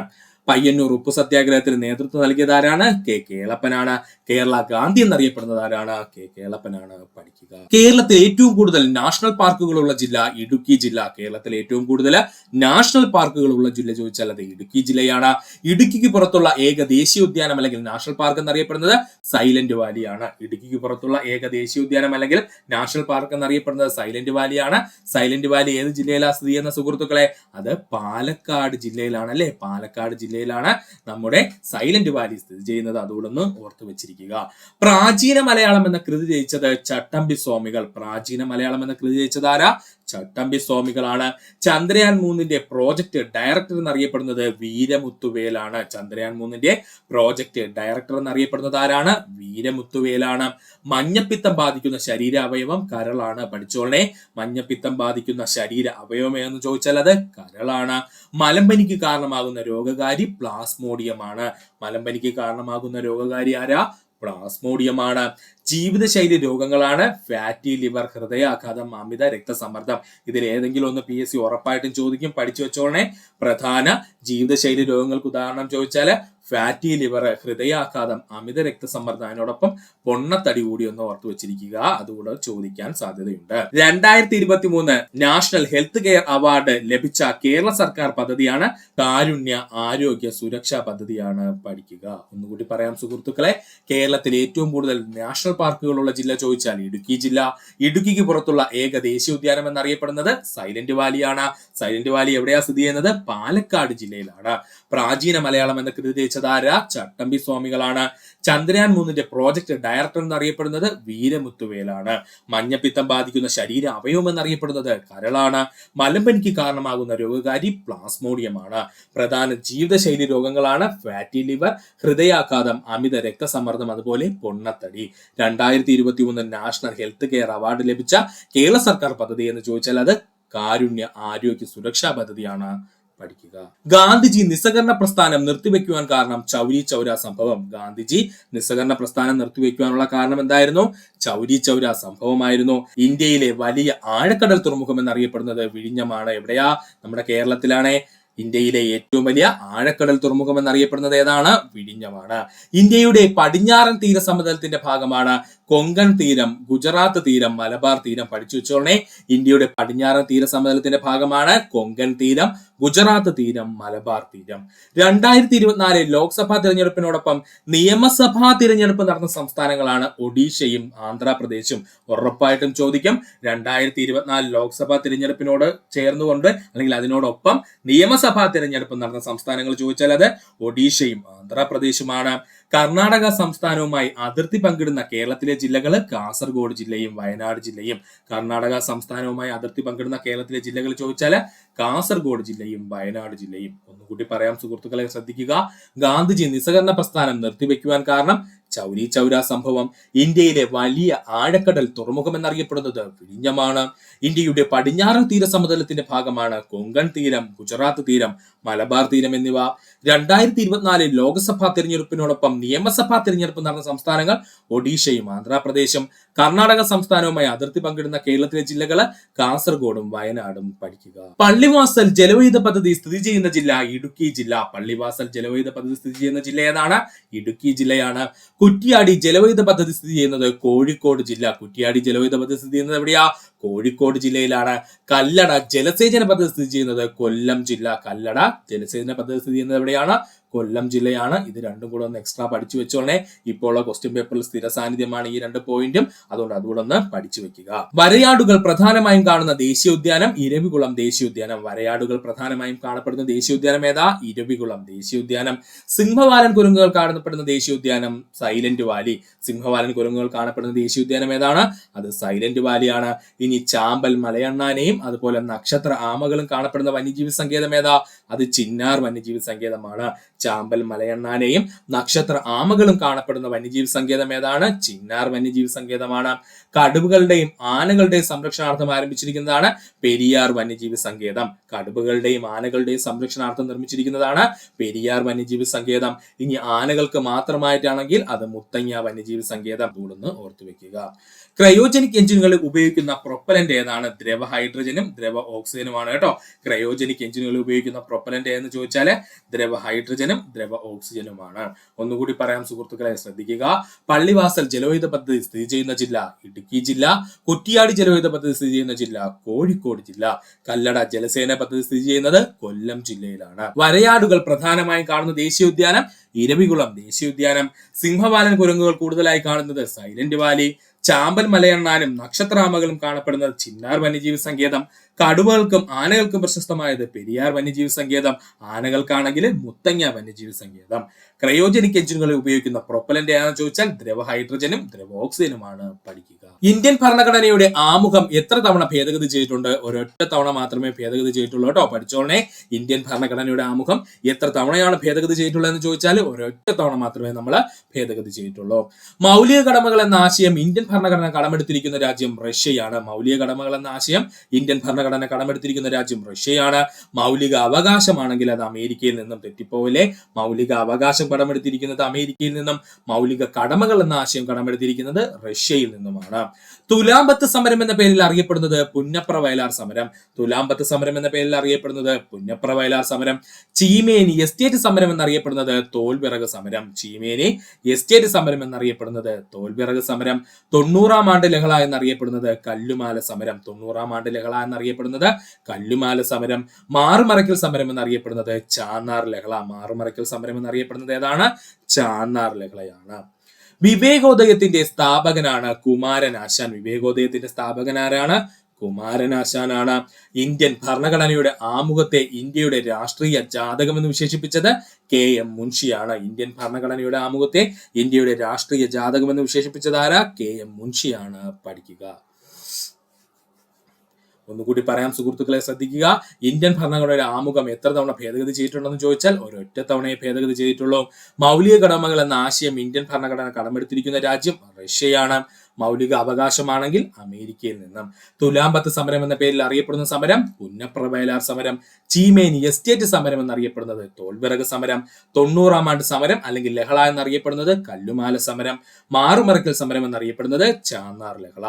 Speaker 1: പയ്യന്നൂർ ഉപ്പു സത്യാഗ്രഹത്തിന് നേതൃത്വം നൽകിയത് ആരാണ്? കേളപ്പനാണ്. കേരള ഗാന്ധി എന്നറിയപ്പെടുന്നത് ആരാണ്? കേളപ്പനാണ്. പഠിക്കുക. കേരളത്തിൽ ഏറ്റവും കൂടുതൽ നാഷണൽ പാർക്കുകളുള്ള ജില്ല ഇടുക്കി ജില്ല. കേരളത്തിൽ ഏറ്റവും കൂടുതൽ നാഷണൽ പാർക്കുകളുള്ള ജില്ല ചോദിച്ചാൽ അത് ഇടുക്കി ജില്ലയാണ്. ഇടുക്കിക്ക് പുറത്തുള്ള ഏക ദേശീയോദ്യാനം അല്ലെങ്കിൽ നാഷണൽ പാർക്ക് എന്നറിയപ്പെടുന്നത് സൈലന്റ് വാലിയാണ്. ഇടുക്കിക്ക് പുറത്തുള്ള ഏക ദേശീയോദ്യാനം അല്ലെങ്കിൽ നാഷണൽ പാർക്ക് എന്നറിയപ്പെടുന്നത് സൈലന്റ് വാലിയാണ്. സൈലന്റ് വാലി ഏത് ജില്ലയിലാണ് സ്ഥിതി ചെയ്യുന്ന സുഹൃത്തുക്കളെ? അത് പാലക്കാട് ജില്ലയിലാണ് അല്ലെ? പാലക്കാട് ജില്ലയിലാണ് നമ്മുടെ സൈലന്റ് വാലി സ്ഥിതി ചെയ്യുന്നത്. അതുകൊണ്ടൊന്ന് ഓർത്തു വെച്ചിരിക്കുക. പ്രാചീന മലയാളം എന്ന കൃതി രചിച്ചത് ചട്ടമ്പി സ്വാമികൾ. പ്രാചീന മലയാളം എന്ന കൃതി രചിച്ചത് ആരാ? ചട്ടമ്പി സ്വാമികളാണ്. ചന്ദ്രയാൻ 3 പ്രോജക്ട് ഡയറക്ടർ എന്നറിയപ്പെടുന്നത് വീരമുത്തുവേലാണ്. ചന്ദ്രയാൻ 3 പ്രോജക്ട് ഡയറക്ടർ എന്നറിയപ്പെടുന്നത് ആരാണ്? വീരമുത്തുവേലാണ്. മഞ്ഞപ്പിത്തം ബാധിക്കുന്ന ശരീര അവയവം കരളാണ്. പഠിച്ചോളനെ, മഞ്ഞപ്പിത്തം ബാധിക്കുന്ന ശരീര അവയവം എന്ന് ചോദിച്ചാൽ അത് കരളാണ്. മലമ്പനിക്ക് കാരണമാകുന്ന രോഗകാരി പ്ലാസ്മോഡിയമാണ്. മലമ്പനിക്ക് കാരണമാകുന്ന രോഗകാരി ആരാ? പ്ലാസ്മോഡിയമാണ്. ജീവിതശൈലി രോഗങ്ങളാണ് ഫാറ്റി ലിവർ, ഹൃദയാഘാതം, അമിത രക്തസമ്മർദ്ദം. ഇതിൽ ഏതെങ്കിലും ഒന്ന് PSC ഉറപ്പായിട്ടും ചോദിക്കും. പഠിച്ചു വെച്ചോളനെ. പ്രധാന ജീവിതശൈലി രോഗങ്ങൾക്ക് ഉദാഹരണം ചോദിച്ചാല് ഫാറ്റി ലിവർ, ഹൃദയാഘാതം, അമിത രക്തസമ്മർദ്ദം, അതിനോടൊപ്പം പൊണ്ണത്തടി കൂടി ഒന്ന് ഓർത്തു വെച്ചിരിക്കുക. അതുകൂടെ ചോദിക്കാൻ സാധ്യതയുണ്ട്. 2023 നാഷണൽ ഹെൽത്ത് കെയർ അവാർഡ് ലഭിച്ച കേരള സർക്കാർ പദ്ധതിയാണ് കാരുണ്യ ആരോഗ്യ സുരക്ഷാ പദ്ധതിയാണ്. പഠിക്കുക. ഒന്നുകൂടി പറയാം സുഹൃത്തുക്കളെ, കേരളത്തിൽ ഏറ്റവും കൂടുതൽ നാഷണൽ പാർക്കുകളുള്ള ജില്ല ചോദിച്ചാൽ ഇടുക്കി ജില്ല. ഇടുക്കിക്ക് പുറത്തുള്ള ഏക ദേശീയോദ്യാനം എന്നറിയപ്പെടുന്നത് സൈലന്റ് വാലിയാണ്. സൈലന്റ് വാലി എവിടെയാ സ്ഥിതി ചെയ്യുന്നത്? പാലക്കാട് ജില്ലയിലാണ്. പ്രാചീന മലയാളം എന്ന കൃതി രചിച്ചതാര? ചട്ടമ്പി സ്വാമികളാണ്. ചന്ദ്രയാൻ 3ന്റെ പ്രോജക്ട് ഡയറക്ടർ എന്നറിയപ്പെടുന്നത് വീരമുത്തുവേലാണ്. മഞ്ഞപ്പിത്തം ബാധിക്കുന്ന ശരീര അവയവം എന്നറിയപ്പെടുന്നത് കരളാണ്. മലമ്പനിക്ക് കാരണമാകുന്ന രോഗകാരി പ്ലാസ്മോഡിയമാണ്. പ്രധാന ജീവിതശൈലി രോഗങ്ങളാണ് ഫാറ്റി ലിവർ, ഹൃദയാഘാതം, അമിത രക്തസമ്മർദ്ദം, അതുപോലെ പൊണ്ണത്തടി. 2023 നാഷണൽ ഹെൽത്ത് കെയർ അവാർഡ് ലഭിച്ച കേരള സർക്കാർ പദ്ധതി എന്ന് ചോദിച്ചാൽ അത് കാരുണ്യ ആരോഗ്യ സുരക്ഷാ പദ്ധതിയാണ്. പഠിക്കുക. ഗാന്ധിജി നിസ്സഹകരണ പ്രസ്ഥാനം നിർത്തിവെക്കുവാൻ കാരണം ചൗരി ചൗര സംഭവം. ഗാന്ധിജി നിസ്സഹകരണ പ്രസ്ഥാനം നിർത്തിവെക്കുവാനുള്ള കാരണം എന്തായിരുന്നു? ചൗരി ചൗര സംഭവമായിരുന്നു. ഇന്ത്യയിലെ വലിയ ആഴക്കടൽ തുറമുഖം എന്നറിയപ്പെടുന്നത് വിഴിഞ്ഞമാണ്. എവിടെയാ? നമ്മുടെ കേരളത്തിലാണ്. ഇന്ത്യയിലെ ഏറ്റവും വലിയ ആഴക്കടൽ തുറമുഖം എന്നറിയപ്പെടുന്നത് ഏതാണ്? വിഴിഞ്ഞമാണ്. ഇന്ത്യയുടെ പടിഞ്ഞാറൻ തീരസമതലത്തിന്റെ ഭാഗമാണ് കൊങ്കൺ തീരം, ഗുജറാത്ത് തീരം, മലബാർ തീരം. പഠിച്ചു വെച്ചോളേ. ഇന്ത്യയുടെ പടിഞ്ഞാറൻ തീരസമതലത്തിന്റെ ഭാഗമാണ് കൊങ്കൺ തീരം, ഗുജറാത്ത് തീരം, മലബാർ തീരം. 2024 ലോക്സഭാ തിരഞ്ഞെടുപ്പിനോടൊപ്പം നിയമസഭാ തിരഞ്ഞെടുപ്പ് നടന്ന സംസ്ഥാനങ്ങളാണ് ഒഡീഷയും ആന്ധ്രാപ്രദേശും. ഉറപ്പായിട്ടും ചോദിക്കും. 2024 ലോക്സഭാ തിരഞ്ഞെടുപ്പിനോട് ചേർന്നുകൊണ്ട് അല്ലെങ്കിൽ അതിനോടൊപ്പം നിയമസഭാ തിരഞ്ഞെടുപ്പ് നടന്ന സംസ്ഥാനങ്ങൾ ചോദിച്ചാൽ അത് ഒഡീഷയും ആന്ധ്രാപ്രദേശുമാണ്. കർണാടക സംസ്ഥാനവുമായി അതിർത്തി പങ്കിടുന്ന കേരളത്തിലെ ജില്ലകൾ കാസർഗോഡ് ജില്ലയും വയനാട് ജില്ലയും. കർണാടക സംസ്ഥാനവുമായി അതിർത്തി പങ്കിടുന്ന കേരളത്തിലെ ജില്ലകൾ ചോദിച്ചാൽ കാസർഗോഡ് ജില്ലയും വയനാട് ജില്ലയും. ഒന്നുകൂടി പറയാം സുഹൃത്തുക്കളെ, ശ്രദ്ധിക്കുക. ഗാന്ധിജി നിസ്സഹകരണ പ്രസ്ഥാനം നിർത്തിവെക്കുവാൻ കാരണം ചൗരി ചൗര സംഭവം. ഇന്ത്യയിലെ വലിയ ആഴക്കടൽ തുറമുഖം എന്നറിയപ്പെടുന്നത് വിഴിഞ്ഞമാണ്. ഇന്ത്യയുടെ പടിഞ്ഞാറൻ തീരസമതലത്തിന്റെ ഭാഗമാണ് കൊങ്കൺ തീരം, ഗുജറാത്ത് തീരം, മലബാർ തീരം എന്നിവ. 2024 ലോക്സഭാ തിരഞ്ഞെടുപ്പിനോടൊപ്പം നിയമസഭാ തിരഞ്ഞെടുപ്പ് നടന്ന സംസ്ഥാനങ്ങൾ ഒഡീഷയും ആന്ധ്രാപ്രദേശും. കർണാടക സംസ്ഥാനവുമായി അതിർത്തി പങ്കിടുന്ന കേരളത്തിലെ ജില്ലകൾ കാസർഗോഡും വയനാടും. പഠിക്കുക. പള്ളിവാസൽ ജലവൈദ്യുത പദ്ധതി സ്ഥിതി ചെയ്യുന്ന ജില്ല ഇടുക്കി ജില്ല. പള്ളിവാസൽ ജലവൈദ്യുത പദ്ധതി സ്ഥിതി ചെയ്യുന്ന ജില്ല ഏതാണ്? ഇടുക്കി ജില്ലയാണ്. കുറ്റിയാടി ജലവൈദ്യുത പദ്ധതി സ്ഥിതി ചെയ്യുന്നത് കോഴിക്കോട് ജില്ല. കുറ്റിയാടി ജലവൈദ്യുത പദ്ധതി സ്ഥിതി ചെയ്യുന്നത് എവിടെയാ? കോഴിക്കോട് ജില്ലയിലാണ്. കല്ലട ജലസേചന പദ്ധതി സ്ഥിതി ചെയ്യുന്നത് കൊല്ലം ജില്ല. കല്ലട ജലസേചന പദ്ധതി സ്ഥിതി ചെയ്യുന്നത് എവിടെയാണ്? കൊല്ലം ജില്ലയാണ്. ഇത് രണ്ടും കൂടെ ഒന്ന് എക്സ്ട്രാ പഠിച്ചു വെച്ചോളേ. ഇപ്പോൾ ഉള്ള ക്വസ്റ്റ്യൻ പേപ്പറിൽ സ്ഥിര സാന്നിധ്യമാണ് ഈ 2 പോയിന്റും. അതുകൊണ്ട് അതുകൂടെ ഒന്ന് പഠിച്ചു വെക്കുക. വരയാടുകൾ പ്രധാനമായും കാണുന്ന ദേശീയോദ്യാനം ഇരവികുളം ദേശീയോദ്യാനം. വരയാടുകൾ പ്രധാനമായും കാണപ്പെടുന്ന ദേശീയോദ്യാനം ഏതാ? ഇരവികുളം ദേശീയോദ്യാനം. സിംഹവാലൻ കുരങ്ങുകൾ കാണപ്പെടുന്ന ദേശീയോദ്യാനം സൈലന്റ് വാലി. സിംഹവാലൻ കുരങ്ങുകൾ കാണപ്പെടുന്ന ദേശീയോദ്യാനം ഏതാണ്? അത് സൈലന്റ് വാലിയാണ്. ഇനി ചാമ്പൽ മലയണ്ണാനെയും അതുപോലെ നക്ഷത്ര ആമകളും കാണപ്പെടുന്ന വന്യജീവി സങ്കേതം ഏതാ? അത് ചിന്നാർ വന്യജീവി സങ്കേതമാണ്. ചാമ്പൽ മലയണ്ണാനെയും നക്ഷത്ര ആമകളും കാണപ്പെടുന്ന വന്യജീവി സങ്കേതം ഏതാണ്? ചിന്നാർ വന്യജീവി സങ്കേതമാണ്. കടുവകളുടെയും ആനകളുടെയും സംരക്ഷണാർത്ഥം ആരംഭിച്ചിരിക്കുന്നതാണ് പെരിയാർ വന്യജീവി സങ്കേതം. കടുവകളുടെയും ആനകളുടെയും സംരക്ഷണാർത്ഥം നിർമ്മിച്ചിരിക്കുന്നതാണ് പെരിയാർ വന്യജീവി സങ്കേതം. ഇനി ആനകൾക്ക് മാത്രമായിട്ടാണെങ്കിൽ അത് മുത്തങ്ങ വന്യജീവി സങ്കേതം. കൂടുന്ന് ഓർത്തു വെക്കുക. ക്രയോജനിക് എഞ്ചിനുകളിൽ ഉപയോഗിക്കുന്ന പ്രൊപ്പലന്റ് ഏതാണ്? ദ്രവ ഹൈഡ്രജനും ദ്രവ ഓക്സിജനുമാണ് കേട്ടോ. ക്രയോജനിക് എഞ്ചിനുകളിൽ ഉപയോഗിക്കുന്ന പ്രൊപ്പലന്റ് ഏതെന്ന് ചോദിച്ചാൽ ദ്രവ ഹൈഡ്രജനും ദ്രവ ഓക്സിജനുമാണ്. ഒന്നുകൂടി പറയാം സുഹൃത്തുക്കളെ, ശ്രദ്ധിക്കുക. പള്ളിവാസൽ ജലവൈദ്യുത പദ്ധതി സ്ഥിതി ചെയ്യുന്ന ജില്ല ഇടുക്കി ജില്ല. കുറ്റിയാടി ജലവൈദ്യുത പദ്ധതി സ്ഥിതി ചെയ്യുന്ന ജില്ല കോഴിക്കോട് ജില്ല. കല്ലട ജലസേന പദ്ധതി സ്ഥിതി ചെയ്യുന്നത് കൊല്ലം ജില്ലയിലാണ്. വരയാടുകൾ പ്രധാനമായും കാണുന്ന ദേശീയോദ്യാനം ഇരവികുളം ദേശീയോദ്യാനം. സിംഹവാലൻ കുരങ്ങുകൾ കൂടുതലായി കാണുന്നത് സൈലന്റ് വാലി. ചാമ്പൽ മലയണ്ണാനും നക്ഷത്രാമകളും കാണപ്പെടുന്നത് ചിന്നാർ വന്യജീവി സങ്കേതം. കടുവകൾക്കും ആനകൾക്കും പ്രശസ്തമായത് പെരിയാർ വന്യജീവി സങ്കേതം. ആനകൾക്കാണെങ്കിൽ മുത്തങ്ങ വന്യജീവി സങ്കേതം. ക്രയോജനിക് എഞ്ചിനുകളിൽ ഉപയോഗിക്കുന്ന പ്രൊപ്പലന്റ് ഏതാണെന്ന് ചോദിച്ചാൽ ദ്രവ ഹൈഡ്രജനും ദ്രവ ഓക്സിജനുമാണ്. പഠിക്കുക. ഇന്ത്യൻ ഭരണഘടനയുടെ ആമുഖം എത്ര തവണ ഭേദഗതി ചെയ്തിട്ടുണ്ട്? ഒരൊറ്റ തവണ മാത്രമേ ഭേദഗതി ചെയ്തിട്ടുള്ളൂ കേട്ടോ. പഠിച്ചോളേ. ഇന്ത്യൻ ഭരണഘടനയുടെ ആമുഖം എത്ര തവണയാണ് ഭേദഗതി ചെയ്തിട്ടുള്ളത് എന്ന് ചോദിച്ചാൽ ഒരൊറ്റ തവണ മാത്രമേ നമ്മൾ ഭേദഗതി ചെയ്തിട്ടുള്ളൂ. മൗലിക കടമകൾ എന്ന ആശയം ഇന്ത്യൻ ഭരണഘടന കടമെടുത്തിരിക്കുന്ന രാജ്യം റഷ്യയാണ്. മൗലിക കടമകൾ എന്ന ആശയം ഇന്ത്യൻ ഭരണഘടന കടമെടുത്തിരിക്കുന്ന രാജ്യം റഷ്യയാണ്. മൗലിക അവകാശമാണെങ്കിൽ അത് അമേരിക്കയിൽ നിന്നും തെറ്റിപ്പോവില്ലേ. മൗലിക അവകാശം കടമെടുത്തിരിക്കുന്നത് അമേരിക്കയിൽ നിന്നും, മൗലിക കടമകൾ എന്ന ആശയം കടമെടുത്തിരിക്കുന്നത് റഷ്യയിൽ നിന്നുമാണ്. തുലാമ്പത്ത് സമരം എന്ന പേരിൽ അറിയപ്പെടുന്നത് പുന്നപ്ര വയലാർ സമരം. തുലാമ്പത്ത് സമരം എന്ന പേരിൽ അറിയപ്പെടുന്നത് പുന്നപ്ര വയലാർ സമരം. ചീമേനി എസ്റ്റേറ്റ് സമരം എന്നറിയപ്പെടുന്നത് തോൽവിറക് സമരം. ചീമേനി എസ്റ്റേറ്റ് സമരം എന്നറിയപ്പെടുന്നത് തോൽവിറക് സമരം. 90-ാം ആണ്ട് ലഹള എന്നറിയപ്പെടുന്നത് കല്ലുമാല സമരം. 90-ാം ആണ്ട് ലഹള എന്നറിയപ്പെടുന്നത് കല്ലുമാല സമരം. മാറുമറയ്ക്കൽ സമരം എന്നറിയപ്പെടുന്നത് ചാന്നാർ ലഹള. മാറുമറയ്ക്കൽ സമരം എന്നറിയപ്പെടുന്നത് ഏതാണ്? ചാന്നാർ ലഹളയാണ്. വിവേകോദയത്തിന്റെ സ്ഥാപകനാണ് കുമാരനാശാൻ. വിവേകോദയത്തിന്റെ സ്ഥാപകൻ ആരാണ്? കുമാരനാശാനാണ്. ഇന്ത്യൻ ഭരണഘടനയുടെ ആമുഖത്തെ ഇന്ത്യയുടെ രാഷ്ട്രീയ ജാതകം എന്ന് വിശേഷിപ്പിച്ചത് KM മുൻഷിയാണ്. ഇന്ത്യൻ ഭരണഘടനയുടെ ആമുഖത്തെ ഇന്ത്യയുടെ രാഷ്ട്രീയ ജാതകം എന്ന് വിശേഷിപ്പിച്ചത് ആരാ? KM മുൻഷിയാണ്. പഠിക്കുക. ഒന്നുകൂടി പറയാം സുഹൃത്തുക്കളെ, ശ്രദ്ധിക്കുക. ഇന്ത്യൻ ഭരണഘടനയുടെ ആമുഖം എത്ര തവണ ഭേദഗതി ചെയ്തിട്ടുണ്ടെന്ന് ചോദിച്ചാൽ ഒരൊറ്റ തവണയെ ഭേദഗതി ചെയ്തിട്ടുള്ളൂ. മൗലിക കടമകൾ എന്ന ആശയം ഇന്ത്യൻ ഭരണഘടന കടമെടുത്തിരിക്കുന്ന രാജ്യം റഷ്യയാണ്. മൗലിക അവകാശമാണെങ്കിൽ അമേരിക്കയിൽ നിന്നും. തുലാമ്പത്ത് സമരം എന്ന പേരിൽ അറിയപ്പെടുന്ന സമരം പുന്നപ്ര വയലാർ സമരം. ചീമേനി എസ്റ്റേറ്റ് സമരം എന്നറിയപ്പെടുന്നത് തോൽവിറക് സമരം. 90-ാം ആണ്ട് സമരം അല്ലെങ്കിൽ ലഹള എന്നറിയപ്പെടുന്നത് കല്ലുമാല സമരം. മാറുമറയ്ക്കൽ സമരം എന്നറിയപ്പെടുന്നത് ചാന്നാർ ലഹള.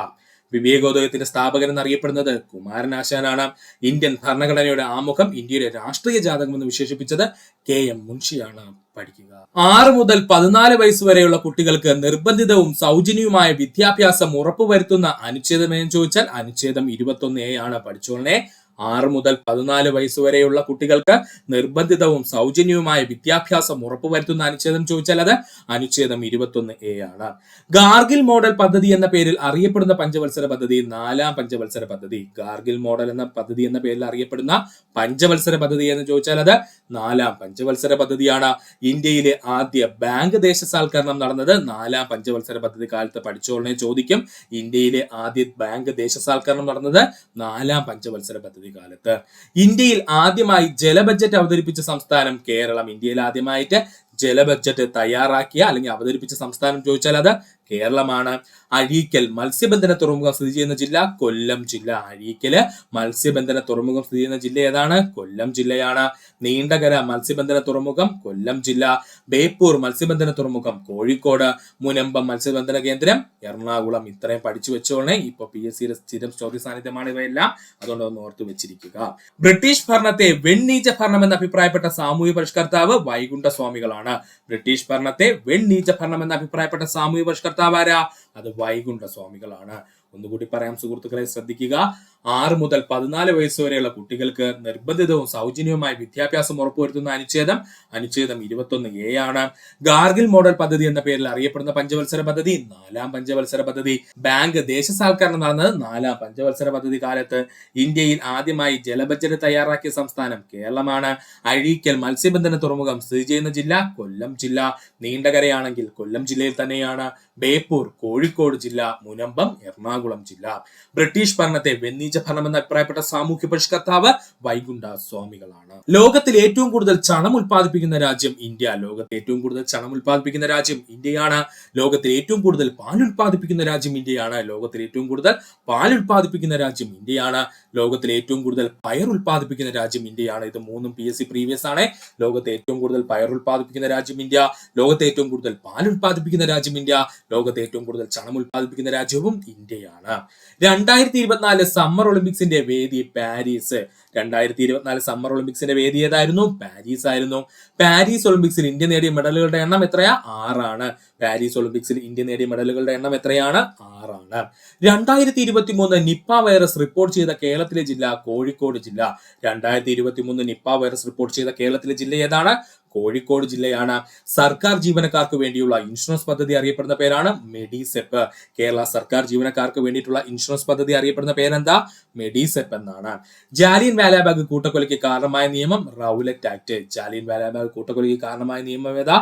Speaker 1: വിവേകോദയത്തിന്റെ സ്ഥാപകൻ എന്നറിയപ്പെടുന്നത് കുമാരനാശാനാണ്. ഇന്ത്യൻ ഭരണഘടനയുടെ ആമുഖം ഇന്ത്യയുടെ രാഷ്ട്രീയ ജാതകം എന്ന് വിശേഷിപ്പിച്ചത് KM മുൻഷിയാണ്. പഠിക്കുക. 6 മുതൽ 14 വയസ്സ് വരെയുള്ള കുട്ടികൾക്ക് നിർബന്ധിതവും സൗജന്യവുമായ വിദ്യാഭ്യാസം ഉറപ്പുവരുത്തുന്ന അനുച്ഛേദം എന്ന് ചോദിച്ചാൽ അനുച്ഛേദം 21A ആണ്. പഠിച്ചോളനെ. 6 മുതൽ 14 വയസ്സ് വരെയുള്ള കുട്ടികൾക്ക് നിർബന്ധിതവും സൗജന്യവുമായ വിദ്യാഭ്യാസം ഉറപ്പുവരുത്തുന്ന അനുച്ഛേദം ചോദിച്ചാൽ അത് അനുച്ഛേദം 21A ആണ്. ഗാർഗിൽ മോഡൽ പദ്ധതി എന്ന പേരിൽ അറിയപ്പെടുന്ന പഞ്ചവത്സര പദ്ധതി 4-ാം പഞ്ചവത്സര പദ്ധതി. ഗാർഗിൽ മോഡൽ എന്ന പദ്ധതി എന്ന പേരിൽ അറിയപ്പെടുന്ന പഞ്ചവത്സര പദ്ധതി എന്ന് ചോദിച്ചാൽ അത് 4-ാം പഞ്ചവത്സര പദ്ധതിയാണ്. ഇന്ത്യയിലെ ആദ്യ ബാങ്ക് ദേശസാൽക്കരണം നടന്നത് 4-ാം പഞ്ചവത്സര പദ്ധതി കാലത്ത്. പഠിച്ചോളനെ ചോദിക്കും. ഇന്ത്യയിലെ ആദ്യ ബാങ്ക് ദേശസാൽക്കരണം നടന്നത് 4-ാം പഞ്ചവത്സര പദ്ധതി കാലത്ത്. ഇന്ത്യയിൽ ആദ്യമായി ജല ബഡ്ജറ്റ് അവതരിപ്പിച്ച സംസ്ഥാനം കേരളം. ഇന്ത്യയിൽ ആദ്യമായിട്ട് ജല ബഡ്ജറ്റ് തയ്യാറാക്കിയ അല്ലെങ്കിൽ അവതരിപ്പിച്ച സംസ്ഥാനം ചോദിച്ചാൽ അത് കേരളമാണ്. അഴീക്കൽ മത്സ്യബന്ധന തുറമുഖം സ്ഥിതി ചെയ്യുന്ന ജില്ല കൊല്ലം ജില്ല. അഴീക്കല് മത്സ്യബന്ധന തുറമുഖം സ്ഥിതി ചെയ്യുന്ന ജില്ല ഏതാണ്? കൊല്ലം ജില്ലയാണ്. നീണ്ടകര മത്സ്യബന്ധന തുറമുഖം കൊല്ലം ജില്ല. ബേപ്പൂർ മത്സ്യബന്ധന തുറമുഖം കോഴിക്കോട്. മുനമ്പം മത്സ്യബന്ധന കേന്ദ്രം എറണാകുളം. ഇത്രയും പഠിച്ചു വെച്ചോളെ. ഇപ്പൊ PSCയുടെ സ്ഥിരം ചോദ്യ സാന്നിധ്യമാണ് ഇവയെല്ലാം. അതുകൊണ്ട് ഒന്ന് ഓർത്തു വെച്ചിരിക്കുക. ബ്രിട്ടീഷ് ഭരണത്തെ വെണ്ണീച്ച ഭരണം എന്ന് അഭിപ്രായപ്പെട്ട സാമൂഹ്യ പരിഷ്കർത്താവ് വൈകുണ്ഠ സ്വാമികളാണ്. ബ്രിട്ടീഷ് ഭരണത്തെ വെണ്ണീച്ച ഭരണം എന്ന് അഭിപ്രായപ്പെട്ട സാമൂഹ്യ പരിഷ്കർത്താവ് ആരാ? അത് വൈകുണ്ഠ സ്വാമികളാണ്. ഒന്നുകൂടി പറയാം സുഹൃത്തുക്കളെ, ശ്രദ്ധിക്കുക. 6 മുതൽ 14 വയസ്സ് വരെയുള്ള കുട്ടികൾക്ക് നിർബന്ധിതവും സൗജന്യവുമായ വിദ്യാഭ്യാസം ഉറപ്പുവരുത്തുന്ന അനുച്ഛേദം 21A ആണ്. ഗാർഗിൽ മോഡൽ പദ്ധതി എന്ന പേരിൽ അറിയപ്പെടുന്ന പഞ്ചവത്സര പദ്ധതി 4-ാം പഞ്ചവത്സര പദ്ധതി. ബാങ്ക് ദേശസാൽക്കരണം നടന്നത് 4-ാം പഞ്ചവത്സര പദ്ധതി കാലത്ത്. ഇന്ത്യയിൽ ആദ്യമായി ജല ബഡ്ജറ്റ് തയ്യാറാക്കിയ സംസ്ഥാനം കേരളമാണ്. അഴീക്കൽ മത്സ്യബന്ധന തുറമുഖം സ്ഥിതി ചെയ്യുന്ന ജില്ല കൊല്ലം ജില്ല. നീണ്ടകരയാണെങ്കിൽ കൊല്ലം ജില്ലയിൽ തന്നെയാണ്. ബേപ്പൂർ കോഴിക്കോട് ജില്ല. മുനമ്പം എറണാകുളം ജില്ല. ബ്രിട്ടീഷ് ഭരണത്തെ വെണ്ണീച്ച ഭരണമെന്ന് അഭിപ്രായപ്പെട്ട സാമൂഹ്യ പരിഷ്കർത്താവ് വൈകുണ്ഠ സ്വാമികളാണ്. ലോകത്തിൽ ഏറ്റവും കൂടുതൽ ചണം ഉൽപ്പാദിപ്പിക്കുന്ന രാജ്യം ഇന്ത്യ. ലോകത്തിൽ ഏറ്റവും കൂടുതൽ ചണം ഉൽപ്പാദിപ്പിക്കുന്ന രാജ്യം ഇന്ത്യയാണ്. ലോകത്തിൽ ഏറ്റവും കൂടുതൽ പാൽ ഉൽപ്പാദിപ്പിക്കുന്ന രാജ്യം ഇന്ത്യയാണ്. ലോകത്തിൽ ഏറ്റവും കൂടുതൽ പാൽ ഉൽപ്പാദിപ്പിക്കുന്ന രാജ്യം ഇന്ത്യയാണ്. ലോകത്തിൽ ഏറ്റവും കൂടുതൽ പയർ ഉൽപ്പാദിപ്പിക്കുന്ന രാജ്യം ഇന്ത്യയാണ്. ഇത് മൂന്നും PSC പ്രീവിയസ് ആണ്. ലോകത്തെ ഏറ്റവും കൂടുതൽ പയർ ഉൽപ്പാദിപ്പിക്കുന്ന രാജ്യം ഇന്ത്യ. ലോകത്തെ ഏറ്റവും കൂടുതൽ പാൽ ഉൽപ്പാദിപ്പിക്കുന്ന രാജ്യം ഇന്ത്യ. ലോകത്തെ ഏറ്റവും കൂടുതൽ ചണം ഉൽപ്പാദിപ്പിക്കുന്ന രാജ്യവും ഇന്ത്യയാണ്. 2024 സമ്മർ ഒളിമ്പിക്സിന്റെ വേദി പാരീസ്. 2024 സമ്മർ ഒളിമ്പിക്സിന്റെ വേദി ഏതായിരുന്നു? പാരീസ് ആയിരുന്നു. പാരീസ് ഒളിമ്പിക്സിൽ ഇന്ത്യ നേടിയ മെഡലുകളുടെ എണ്ണം എത്രയാ? 6 ആണ്. പാരീസ് ഒളിമ്പിക്സിൽ ഇന്ത്യ നേടിയ മെഡലുകളുടെ എണ്ണം എത്രയാണ്? 6 ആണ്. 2023 നിപ്പ വൈറസ് റിപ്പോർട്ട് ചെയ്ത കേരളത്തിലെ ജില്ല കോഴിക്കോട് ജില്ല. 2023 നിപ്പ വൈറസ് റിപ്പോർട്ട് ചെയ്ത കേരളത്തിലെ ജില്ല ഏതാണ്? കോഴിക്കോട് ജില്ലയാണ്. സർക്കാർ ജീവനക്കാർക്ക് വേണ്ടിയുള്ള ഇൻഷുറൻസ് പദ്ധതി അറിയപ്പെടുന്ന പേരാണ് മെഡിസെപ്പ്. കേരള സർക്കാർ ജീവനക്കാർക്ക് വേണ്ടിയിട്ടുള്ള ഇൻഷുറൻസ് പദ്ധതി അറിയപ്പെടുന്ന പേരെന്താ? മെഡിസെപ്പ് എന്നാണ്. ജാലിയൻ വാലാബാഗ് കൂട്ടക്കൊലയ്ക്ക് കാരണമായ നിയമം റൗലറ്റ് ആക്ട്. ജാലിയൻ വാലാബാഗ് കൂട്ടക്കൊലയ്ക്ക് കാരണമായ നിയമം ഏതാ?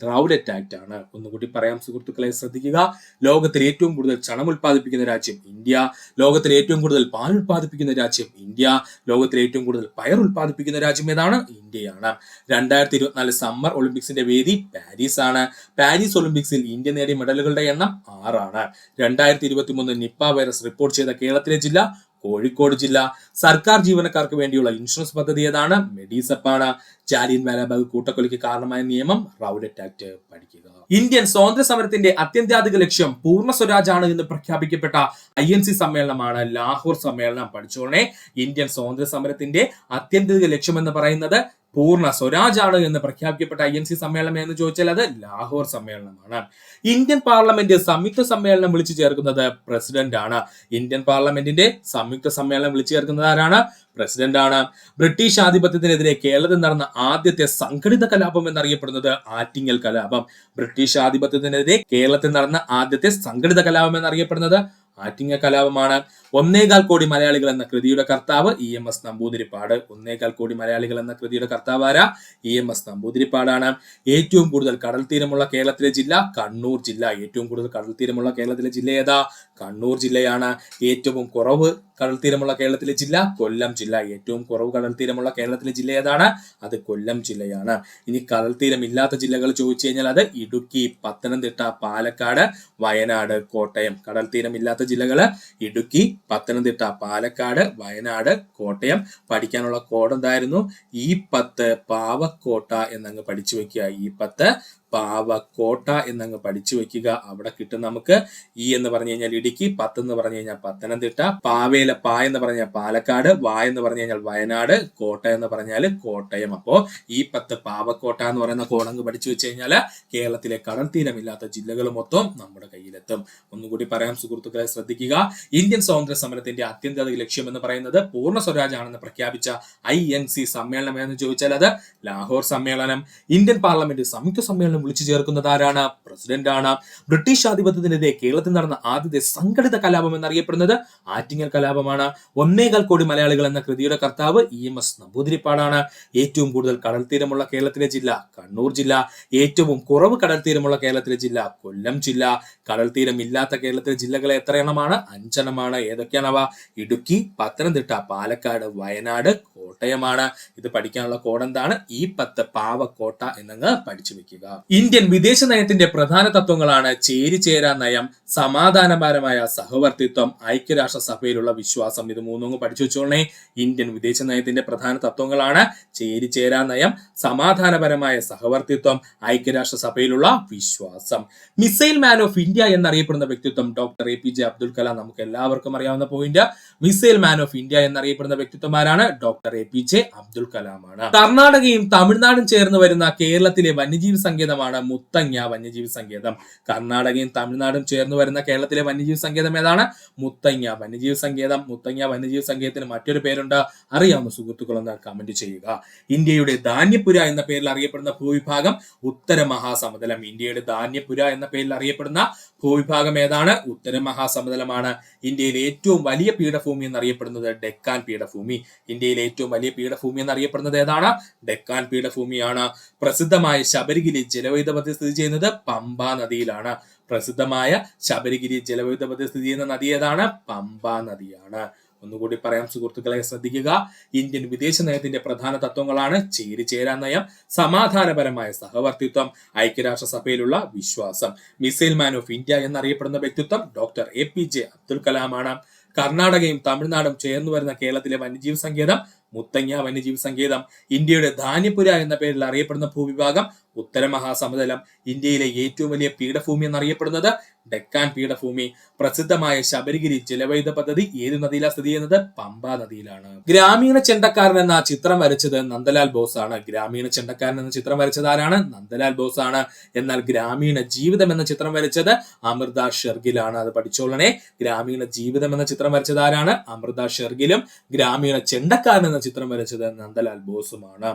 Speaker 1: റൗലറ്റ് ആക്ട് ആണ്. ഒന്നുകൂടി പറയാം സുഹൃത്തുക്കളെ, ശ്രദ്ധിക്കുക. ലോകത്തിൽ ഏറ്റവും കൂടുതൽ ചണം ഉൽപ്പാദിപ്പിക്കുന്ന രാജ്യം ഇന്ത്യ, ലോകത്തിൽ ഏറ്റവും കൂടുതൽ പാൽ ഉൽപ്പാദിപ്പിക്കുന്ന രാജ്യം ഇന്ത്യ, ലോകത്തിൽ ഏറ്റവും കൂടുതൽ പയർ ഉൽപ്പാദിപ്പിക്കുന്ന രാജ്യം ഏതാണ്? ഇന്ത്യയാണ്. 2024 സമ്മർ ഒളിമ്പിക്സിന്റെ വേദി പാരീസ് ആണ്. പാരീസ് ഒളിമ്പിക്സിൽ ഇന്ത്യ നേടിയ മെഡലുകളുടെ എണ്ണം 6 ആണ്. 2023 നിപ്പ വൈറസ് റിപ്പോർട്ട് ചെയ്ത കേരളത്തിലെ ജില്ല കോഴിക്കോട് ജില്ല. സർക്കാർ ജീവനക്കാർക്ക് വേണ്ടിയുള്ള ഇൻഷുറൻസ് പദ്ധതി ഏതാണ്? മെഡിസെപ്പ് ആണ്. ജാലിയൻ വാലാബാഗ് കൂട്ടക്കൊലയ്ക്ക് കാരണമായ നിയമം റൗലറ്റ് ആക്ട് പഠിക്കുക. ഇന്ത്യൻ സ്വാതന്ത്ര്യ സമരത്തിന്റെ അത്യന്താധിക ലക്ഷ്യം പൂർണ്ണ സ്വരാജാണ് എന്ന് പ്രഖ്യാപിക്കപ്പെട്ട INC സമ്മേളനമാണ് ലാഹോർ സമ്മേളനം. പഠിച്ചോണേ, ഇന്ത്യൻ സ്വാതന്ത്ര്യ സമരത്തിന്റെ അത്യന്താധിക ലക്ഷ്യം എന്ന് പറയുന്നത് പൂർണ്ണ സ്വരാജാണ് എന്ന് പ്രഖ്യാപിക്കപ്പെട്ട INC സമ്മേളനം എന്ന് ചോദിച്ചാൽ അത് ലാഹോർ സമ്മേളനമാണ്. ഇന്ത്യൻ പാർലമെന്റ് സംയുക്ത സമ്മേളനം വിളിച്ചു ചേർക്കുന്നത് പ്രസിഡന്റ് ആണ്. ഇന്ത്യൻ പാർലമെന്റിന്റെ സംയുക്ത സമ്മേളനം വിളിച്ചു ചേർക്കുന്നത് ആരാണ്? പ്രസിഡന്റ് ആണ്. ബ്രിട്ടീഷ് ആധിപത്യത്തിനെതിരെ കേരളത്തിൽ നടന്ന ആദ്യത്തെ സംഘടിത കലാപം എന്നറിയപ്പെടുന്നത് ആറ്റിങ്ങൽ കലാപം. ബ്രിട്ടീഷ് ആധിപത്യത്തിനെതിരെ കേരളത്തിൽ നടന്ന ആദ്യത്തെ സംഘടിത കലാപം എന്നറിയപ്പെടുന്നത് ആറ്റിങ്ങൽ കലാപമാണ്. 1.25 കോടി മലയാളികൾ എന്ന കൃതിയുടെ കർത്താവ് EMS നമ്പൂതിരിപ്പാട്. 1.25 കോടി മലയാളികൾ എന്ന കൃതിയുടെ കർത്താവ് ആരാ? EMS നമ്പൂതിരിപ്പാടാണ്. ഏറ്റവും കൂടുതൽ കടൽ തീരമുള്ള കേരളത്തിലെ ജില്ല കണ്ണൂർ ജില്ല. ഏറ്റവും കൂടുതൽ കടൽ തീരമുള്ള കേരളത്തിലെ ജില്ല ഏതാ? കണ്ണൂർ ജില്ലയാണ്. ഏറ്റവും കുറവ് കടൽ തീരമുള്ള കേരളത്തിലെ ജില്ല കൊല്ലം ജില്ല. ഏറ്റവും കുറവ് കടൽ തീരമുള്ള കേരളത്തിലെ ജില്ല ഏതാണ്? അത് കൊല്ലം ജില്ലയാണ്. ഇനി കടൽ തീരം ഇല്ലാത്ത ജില്ലകൾ ചോദിച്ചു കഴിഞ്ഞാൽ അത് ഇടുക്കി, പത്തനംതിട്ട, പാലക്കാട്, വയനാട്, കോട്ടയം. കടൽ തീരം ഇല്ലാത്ത ജില്ലകള് ഇടുക്കി, പത്തനംതിട്ട, പാലക്കാട്, വയനാട്, കോട്ടയം. പഠിക്കാനുള്ള കോഡ് എന്തായിരുന്നു? E10 പാവക്കോട്ട എന്നങ്ങ് പഠിച്ചു വെക്കുക. E10 പാവക്കോട്ട എന്നങ്ങ് പഠിച്ചു വെക്കുക. അവിടെ കിട്ടും നമുക്ക്. E എന്ന് പറഞ്ഞു കഴിഞ്ഞാൽ ഇടുക്കി, 10 എന്ന് പറഞ്ഞു കഴിഞ്ഞാൽ പത്തനംതിട്ട, പാവേല പാ എന്ന് പറഞ്ഞാൽ പാലക്കാട്, വാ എന്ന് പറഞ്ഞു കഴിഞ്ഞാൽ വയനാട്, കോട്ട എന്ന് പറഞ്ഞാൽ കോട്ടയം. അപ്പോ E10 പാവക്കോട്ട എന്ന് പറയുന്ന കോഡങ്ങ് പഠിച്ചു വെച്ച് കഴിഞ്ഞാൽ കേരളത്തിലെ കടൽ തീരമില്ലാത്ത ജില്ലകൾ മൊത്തം നമ്മുടെ കയ്യിലെത്തും. ഒന്നുകൂടി പറയാം സുഹൃത്തുക്കളെ, ശ്രദ്ധിക്കുക. ഇന്ത്യൻ സ്വാതന്ത്ര്യ സമരത്തിന്റെ അത്യന്താധിക ലക്ഷ്യം എന്ന് പറയുന്നത് പൂർണ്ണ സ്വരാജാണെന്ന് പ്രഖ്യാപിച്ച INC സമ്മേളനം എന്ന് ചോദിച്ചാൽ അത് ലാഹോർ സമ്മേളനം. ഇന്ത്യൻ പാർലമെന്റ് സംയുക്ത സമ്മേളനം വിളിച്ചു ചേർക്കുന്നത് ആരാണ്? പ്രസിഡന്റ് ആണ്. ബ്രിട്ടീഷ് ആധിപത്യത്തിനെതിരെ കേരളത്തിൽ നടന്ന ആദ്യത്തെ സംഘടിത കലാപം എന്നറിയപ്പെടുന്നത് ആറ്റിങ്ങൽ കലാപമാണ്. 1.25 കോടി മലയാളികൾ എന്ന കൃതിയുടെ കർത്താവ് EMS നമ്പൂതിരിപ്പാടാണ്. ഏറ്റവും കൂടുതൽ കടൽ തീരമുള്ള കേരളത്തിലെ ജില്ല കണ്ണൂർ ജില്ല. ഏറ്റവും കുറവ് കടൽ തീരമുള്ള കേരളത്തിലെ ജില്ല കൊല്ലം ജില്ല. കടൽ തീരം ഇല്ലാത്ത കേരളത്തിലെ ജില്ലകളെ എത്ര എണ്ണമാണ്? 5 എണ്ണമാണ്. ഏതൊക്കെയാണവ? ഇടുക്കി, പത്തനംതിട്ട, പാലക്കാട്, വയനാട്, കോട്ടയമാണ്. ഇത് പഠിക്കാനുള്ള കോഡ് എന്താണ്? E10 പാവക്കോട്ട എന്നങ്ങ് പഠിച്ചു വെക്കുക. ഇന്ത്യൻ വിദേശ നയത്തിന്റെ പ്രധാന തത്വങ്ങളാണ് ചേരിചേരാ നയം, സമാധാനപരമായ സഹവർത്തിത്വം, ഐക്യരാഷ്ട്ര സഭയിലുള്ള വിശ്വാസം. ഇത് മൂന്നും പഠിച്ചു വെച്ചോളേ. ഇന്ത്യൻ വിദേശ നയത്തിന്റെ പ്രധാന തത്വങ്ങളാണ് ചേരിചേരാ നയം, സമാധാനപരമായ സഹവർത്തിത്വം, ഐക്യരാഷ്ട്ര സഭയിലുള്ള വിശ്വാസം. മിസൈൽ മാൻ ഓഫ് ഇന്ത്യ എന്നറിയപ്പെടുന്ന വ്യക്തിത്വം ഡോക്ടർ APJ അബ്ദുൽ കലാം. നമുക്ക് എല്ലാവർക്കും അറിയാവുന്ന point. Missile man of India എന്നറിയപ്പെടുന്ന വ്യക്തിത്വമാരാണ്? ഡോക്ടർ APJ അബ്ദുൽ കലാമാണ്. കർണാടകയും തമിഴ്നാടും ചേർന്ന് വരുന്ന കേരളത്തിലെ വന്യജീവി സങ്കേതമാണ് മുത്തങ്ങ വന്യജീവി സങ്കേതം. കർണാടകയും തമിഴ്നാടും ചേർന്ന് വരുന്ന കേരളത്തിലെ വന്യജീവി സങ്കേതം ഏതാണ്? മുത്തങ്ങ വന്യജീവി സങ്കേതം. മുത്തങ്ങ വന്യജീവി സങ്കേതത്തിന് മറ്റൊരു പേരുണ്ട്. അറിയാവുന്ന സുഹൃത്തുക്കളൊന്ന് കമന്റ് ചെയ്യുക. ഇന്ത്യയുടെ ധാന്യപുര എന്ന പേരിൽ അറിയപ്പെടുന്ന ഭൂവിഭാഗം ഉത്തര മഹാസമതലം. ഇന്ത്യയുടെ ധാന്യപുര എന്ന പേരിൽ അറിയപ്പെടുന്ന ഭൂവിഭാഗം ഏതാണ്? ഉത്തര മഹാസമതലമാണ്. ഇന്ത്യയിലെ ഏറ്റവും വലിയ പീഠഭൂമി എന്നറിയപ്പെടുന്നത് ഡെക്കാൻ പീഠഭൂമി. ഇന്ത്യയിലെ ഏറ്റവും വലിയ പീഠഭൂമി എന്നറിയപ്പെടുന്നത് ഏതാണ്? ഡെക്കാൻ പീഠഭൂമിയാണ്. പ്രസിദ്ധമായ ശബരിഗിരി ജലവൈദ്യുത പദ്ധതി സ്ഥിതി ചെയ്യുന്നത് പമ്പാ നദിയിലാണ്. പ്രസിദ്ധമായ ശബരിഗിരി ജലവൈദ്യുത പദ്ധതി സ്ഥിതി ചെയ്യുന്ന നദി ഏതാണ്? പമ്പാ നദിയാണ്. ഒന്നുകൂടി പറയാം സുഹൃത്തുക്കളെ, ശ്രദ്ധിക്കുക. ഇന്ത്യൻ വിദേശ നയത്തിന്റെ പ്രധാന തത്വങ്ങളാണ് ചേരിചേരാ നയം, സമാധാനപരമായ സഹവർത്തിത്വം, ഐക്യരാഷ്ട്ര സഭയിലുള്ള വിശ്വാസം. മിസൈൽ മാൻ ഓഫ് ഇന്ത്യ എന്നറിയപ്പെടുന്ന വ്യക്തിത്വം ഡോക്ടർ APJ അബ്ദുൽ കലാമാണ്. കർണാടകയും തമിഴ്നാടും ചേർന്ന് വരുന്ന കേരളത്തിലെ വന്യജീവി സങ്കേതം മുത്തങ്ങ വന്യജീവി സങ്കേതം. ഇന്ത്യയുടെ ധാന്യപുര എന്ന പേരിൽ അറിയപ്പെടുന്ന ഭൂവിഭാഗം ഉത്തര മഹാസമതലം. ഇന്ത്യയിലെ ഏറ്റവും വലിയ പീഠഭൂമി എന്നറിയപ്പെടുന്നത് ഡെക്കാൻ പീഠഭൂമി. പ്രസിദ്ധമായ ശബരിഗിരി ജലവൈദ്യുത പദ്ധതി ഏത് നദിയിലാണ് സ്ഥിതി ചെയ്യുന്നത്? പമ്പാ നദിയിലാണ്. ഗ്രാമീണ ചെണ്ടക്കാരൻ എന്ന ചിത്രം വരച്ചത് നന്ദലാൽ ബോസ് ആണ്. ഗ്രാമീണ ചെണ്ടക്കാരൻ എന്ന ചിത്രം വരച്ചത് ആരാണ്? നന്ദലാൽ ബോസ് ആണ്. എന്നാൽ ഗ്രാമീണ ജീവിതം എന്ന ചിത്രം വരച്ചത് അമൃത ഷെർഗിലാണ്. അത് പഠിച്ചോളണേ. ഗ്രാമീണ ജീവിതം എന്ന ചിത്രം വരച്ചത് ആരാണ്? അമൃത ഷെർഗിലും. ഗ്രാമീണ ചെണ്ടക്കാരൻ എന്ന ചിത്രം വരച്ചത് നന്ദലാൽ ബോസുമാണ്.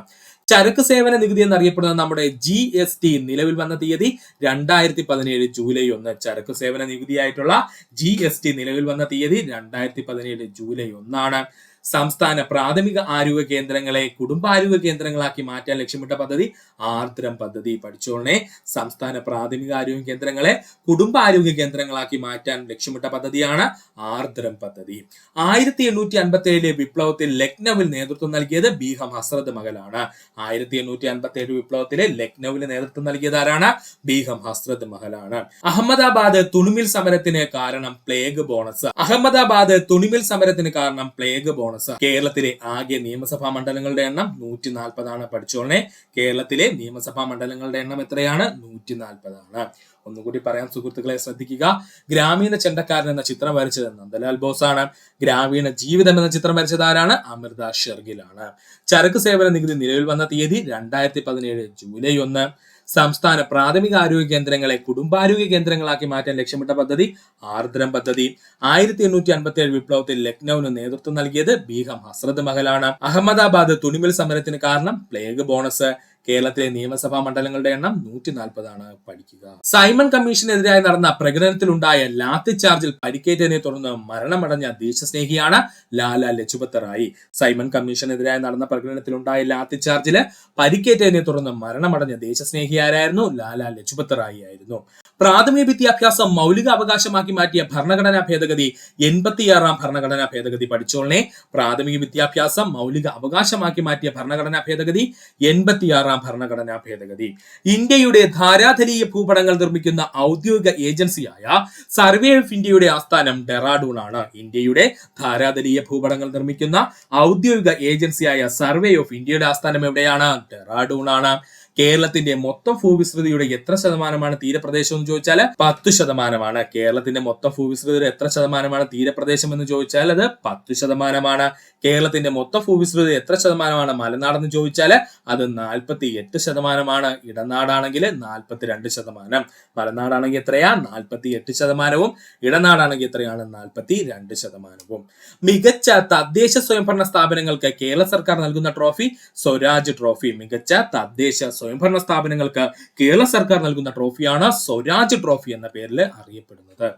Speaker 1: ചരക്ക് സേവന നികുതി എന്നറിയപ്പെടുന്ന നമ്മുടെ GST നിലവിൽ വന്ന തീയതി 2017 ജൂലൈ 1. ചരക്ക് സേവന നികുതിയായിട്ടുള്ള GST നിലവിൽ വന്ന തീയതി 2017 ജൂലൈ 1. സംസ്ഥാന പ്രാഥമിക ആരോഗ്യ കേന്ദ്രങ്ങളെ കുടുംബാരോഗ്യ കേന്ദ്രങ്ങളാക്കി മാറ്റാൻ ലക്ഷ്യമിട്ട പദ്ധതി ആർദ്രം പദ്ധതി. പഠിച്ചോളണേ, സംസ്ഥാന പ്രാഥമിക ആരോഗ്യ കേന്ദ്രങ്ങളെ കുടുംബാരോഗ്യ കേന്ദ്രങ്ങളാക്കി മാറ്റാൻ ലക്ഷ്യമിട്ട പദ്ധതിയാണ് ആർദ്രം പദ്ധതി. 1857 വിപ്ലവത്തിൽ ലക്നൌവിൽ നേതൃത്വം നൽകിയത് ബീഗം ഹസ്രത് മഹലാണ്. 1857 വിപ്ലവത്തിലെ ലക്നൌവിൽ നേതൃത്വം നൽകിയത് ആരാണ്? ബീഗം ഹസ്രത് മഹലാണ്. അഹമ്മദാബാദ് തുണിമിൽ സമരത്തിന് കാരണം പ്ലേഗ് ബോണസ്. അഹമ്മദാബാദ് തുണിമിൽ സമരത്തിന് കാരണം പ്ലേഗ് ബോണസ്. കേരളത്തിലെ ആകെ നിയമസഭാ മണ്ഡലങ്ങളുടെ എണ്ണം 140 ആണ്. പഠിച്ചോളനെ, കേരളത്തിലെ നിയമസഭാ മണ്ഡലങ്ങളുടെ എണ്ണം എത്രയാണ്? 140 ആണ്. ഒന്നുകൂടി പറയാൻ സുഹൃത്തുക്കളെ ശ്രദ്ധിക്കുക. ഗ്രാമീണ ചെണ്ടക്കാരൻ എന്ന ചിത്രം വരച്ചത് നന്ദലാൽ ബോസ് ആണ്. ഗ്രാമീണ ജീവിതം എന്ന ചിത്രം വരച്ചത് ആരാണ്? അമൃത ഷെർഗിലാണ്. ചരക്ക് സേവന നികുതി നിലവിൽ വന്ന തീയതി 2017 ജൂലൈ 1. സംസ്ഥാന പ്രാഥമിക ആരോഗ്യ കേന്ദ്രങ്ങളെ കുടുംബാരോഗ്യ കേന്ദ്രങ്ങളാക്കി മാറ്റാൻ ലക്ഷ്യമിട്ട പദ്ധതി ആർദ്രം പദ്ധതി. 1857 വിപ്ലവത്തിൽ ലക്നൌവിന് നേതൃത്വം നൽകിയത് ബീഗം ഹസ്രത് മഹലാണ്. അഹമ്മദാബാദ് തുണിമിൽ സമരത്തിന് കാരണം പ്ലേഗ് ബോണസ്. കേരളത്തിലെ നിയമസഭാ മണ്ഡലങ്ങളുടെ എണ്ണം 140 ആണ്. പഠിക്കുക. സൈമൺ കമ്മീഷനെതിരായി നടന്ന പ്രകടനത്തിലുണ്ടായ ലാത്തി ചാർജിൽ പരിക്കേറ്റതിനെ തുടർന്ന് മരണമടഞ്ഞ ദേശസ്നേഹിയാണ് ലാലാ ലജ്പത് റായ്. സൈമൺ കമ്മീഷനെതിരായി നടന്ന പ്രകടനത്തിലുണ്ടായ ലാത്തി ചാർജില് പരിക്കേറ്റതിനെ തുടർന്ന് മരണമടഞ്ഞ ദേശസ്നേഹി ആരായിരുന്നു? ലാലാ ലജ്പത് റായ് ആയിരുന്നു. പ്രാഥമിക വിദ്യാഭ്യാസം മൗലിക അവകാശമാക്കി മാറ്റിയ ഭരണഘടനാ ഭേദഗതി 86ാം ഭരണഘടനാ ഭേദഗതി. പഠിച്ചോളനെ, പ്രാഥമിക വിദ്യാഭ്യാസം മൗലിക അവകാശമാക്കി മാറ്റിയ ഭരണഘടനാ ഭേദഗതി 86ാം ഭരണഘടനാ ഭേദഗതി. ഇന്ത്യയുടെ ധാരാതലീയ ഭൂപടങ്ങൾ നിർമ്മിക്കുന്ന ഔദ്യോഗിക ഏജൻസിയായ സർവേ ഓഫ് ഇന്ത്യയുടെ ആസ്ഥാനം ഡെറാഡൂൺ ആണ്. ഇന്ത്യയുടെ ധാരാതലീയ ഭൂപടങ്ങൾ നിർമ്മിക്കുന്ന ഔദ്യോഗിക ഏജൻസിയായ സർവേ ഓഫ് ഇന്ത്യയുടെ ആസ്ഥാനം എവിടെയാണ്? ഡെറാഡൂൺ ആണ്. കേരളത്തിന്റെ മൊത്തം ഭൂവിസ്തൃതിയുടെ എത്ര ശതമാനമാണ് തീരപ്രദേശം എന്ന് ചോദിച്ചാൽ 10%. കേരളത്തിന്റെ മൊത്തം ഭൂവിസ്തൃതിയുടെ എത്ര ശതമാനമാണ് തീരപ്രദേശം എന്ന് ചോദിച്ചാൽ അത് 10%. കേരളത്തിന്റെ മൊത്തം ഭൂവിസ്തൃതി എത്ര ശതമാനമാണ് മലനാടെന്ന് ചോദിച്ചാൽ അത് 48%. ഇടനാടാണെങ്കിൽ 42%. മലനാടാണെങ്കിൽ എത്രയാ? 48%. ഇടനാടാണെങ്കിൽ എത്രയാണ്? 42%. മികച്ച തദ്ദേശ സ്വയംഭരണ സ്ഥാപനങ്ങൾക്ക് കേരള സർക്കാർ നൽകുന്ന ട്രോഫി സ്വരാജ് ട്രോഫി. മികച്ച തദ്ദേശ സ്വയംഭരണ സ്ഥാപനങ്ങൾക്ക് കേരള സർക്കാർ നൽകുന്ന ട്രോഫിയാണ് സ്വരാജ് ട്രോഫി എന്ന പേരിൽ അറിയപ്പെടുന്നത്.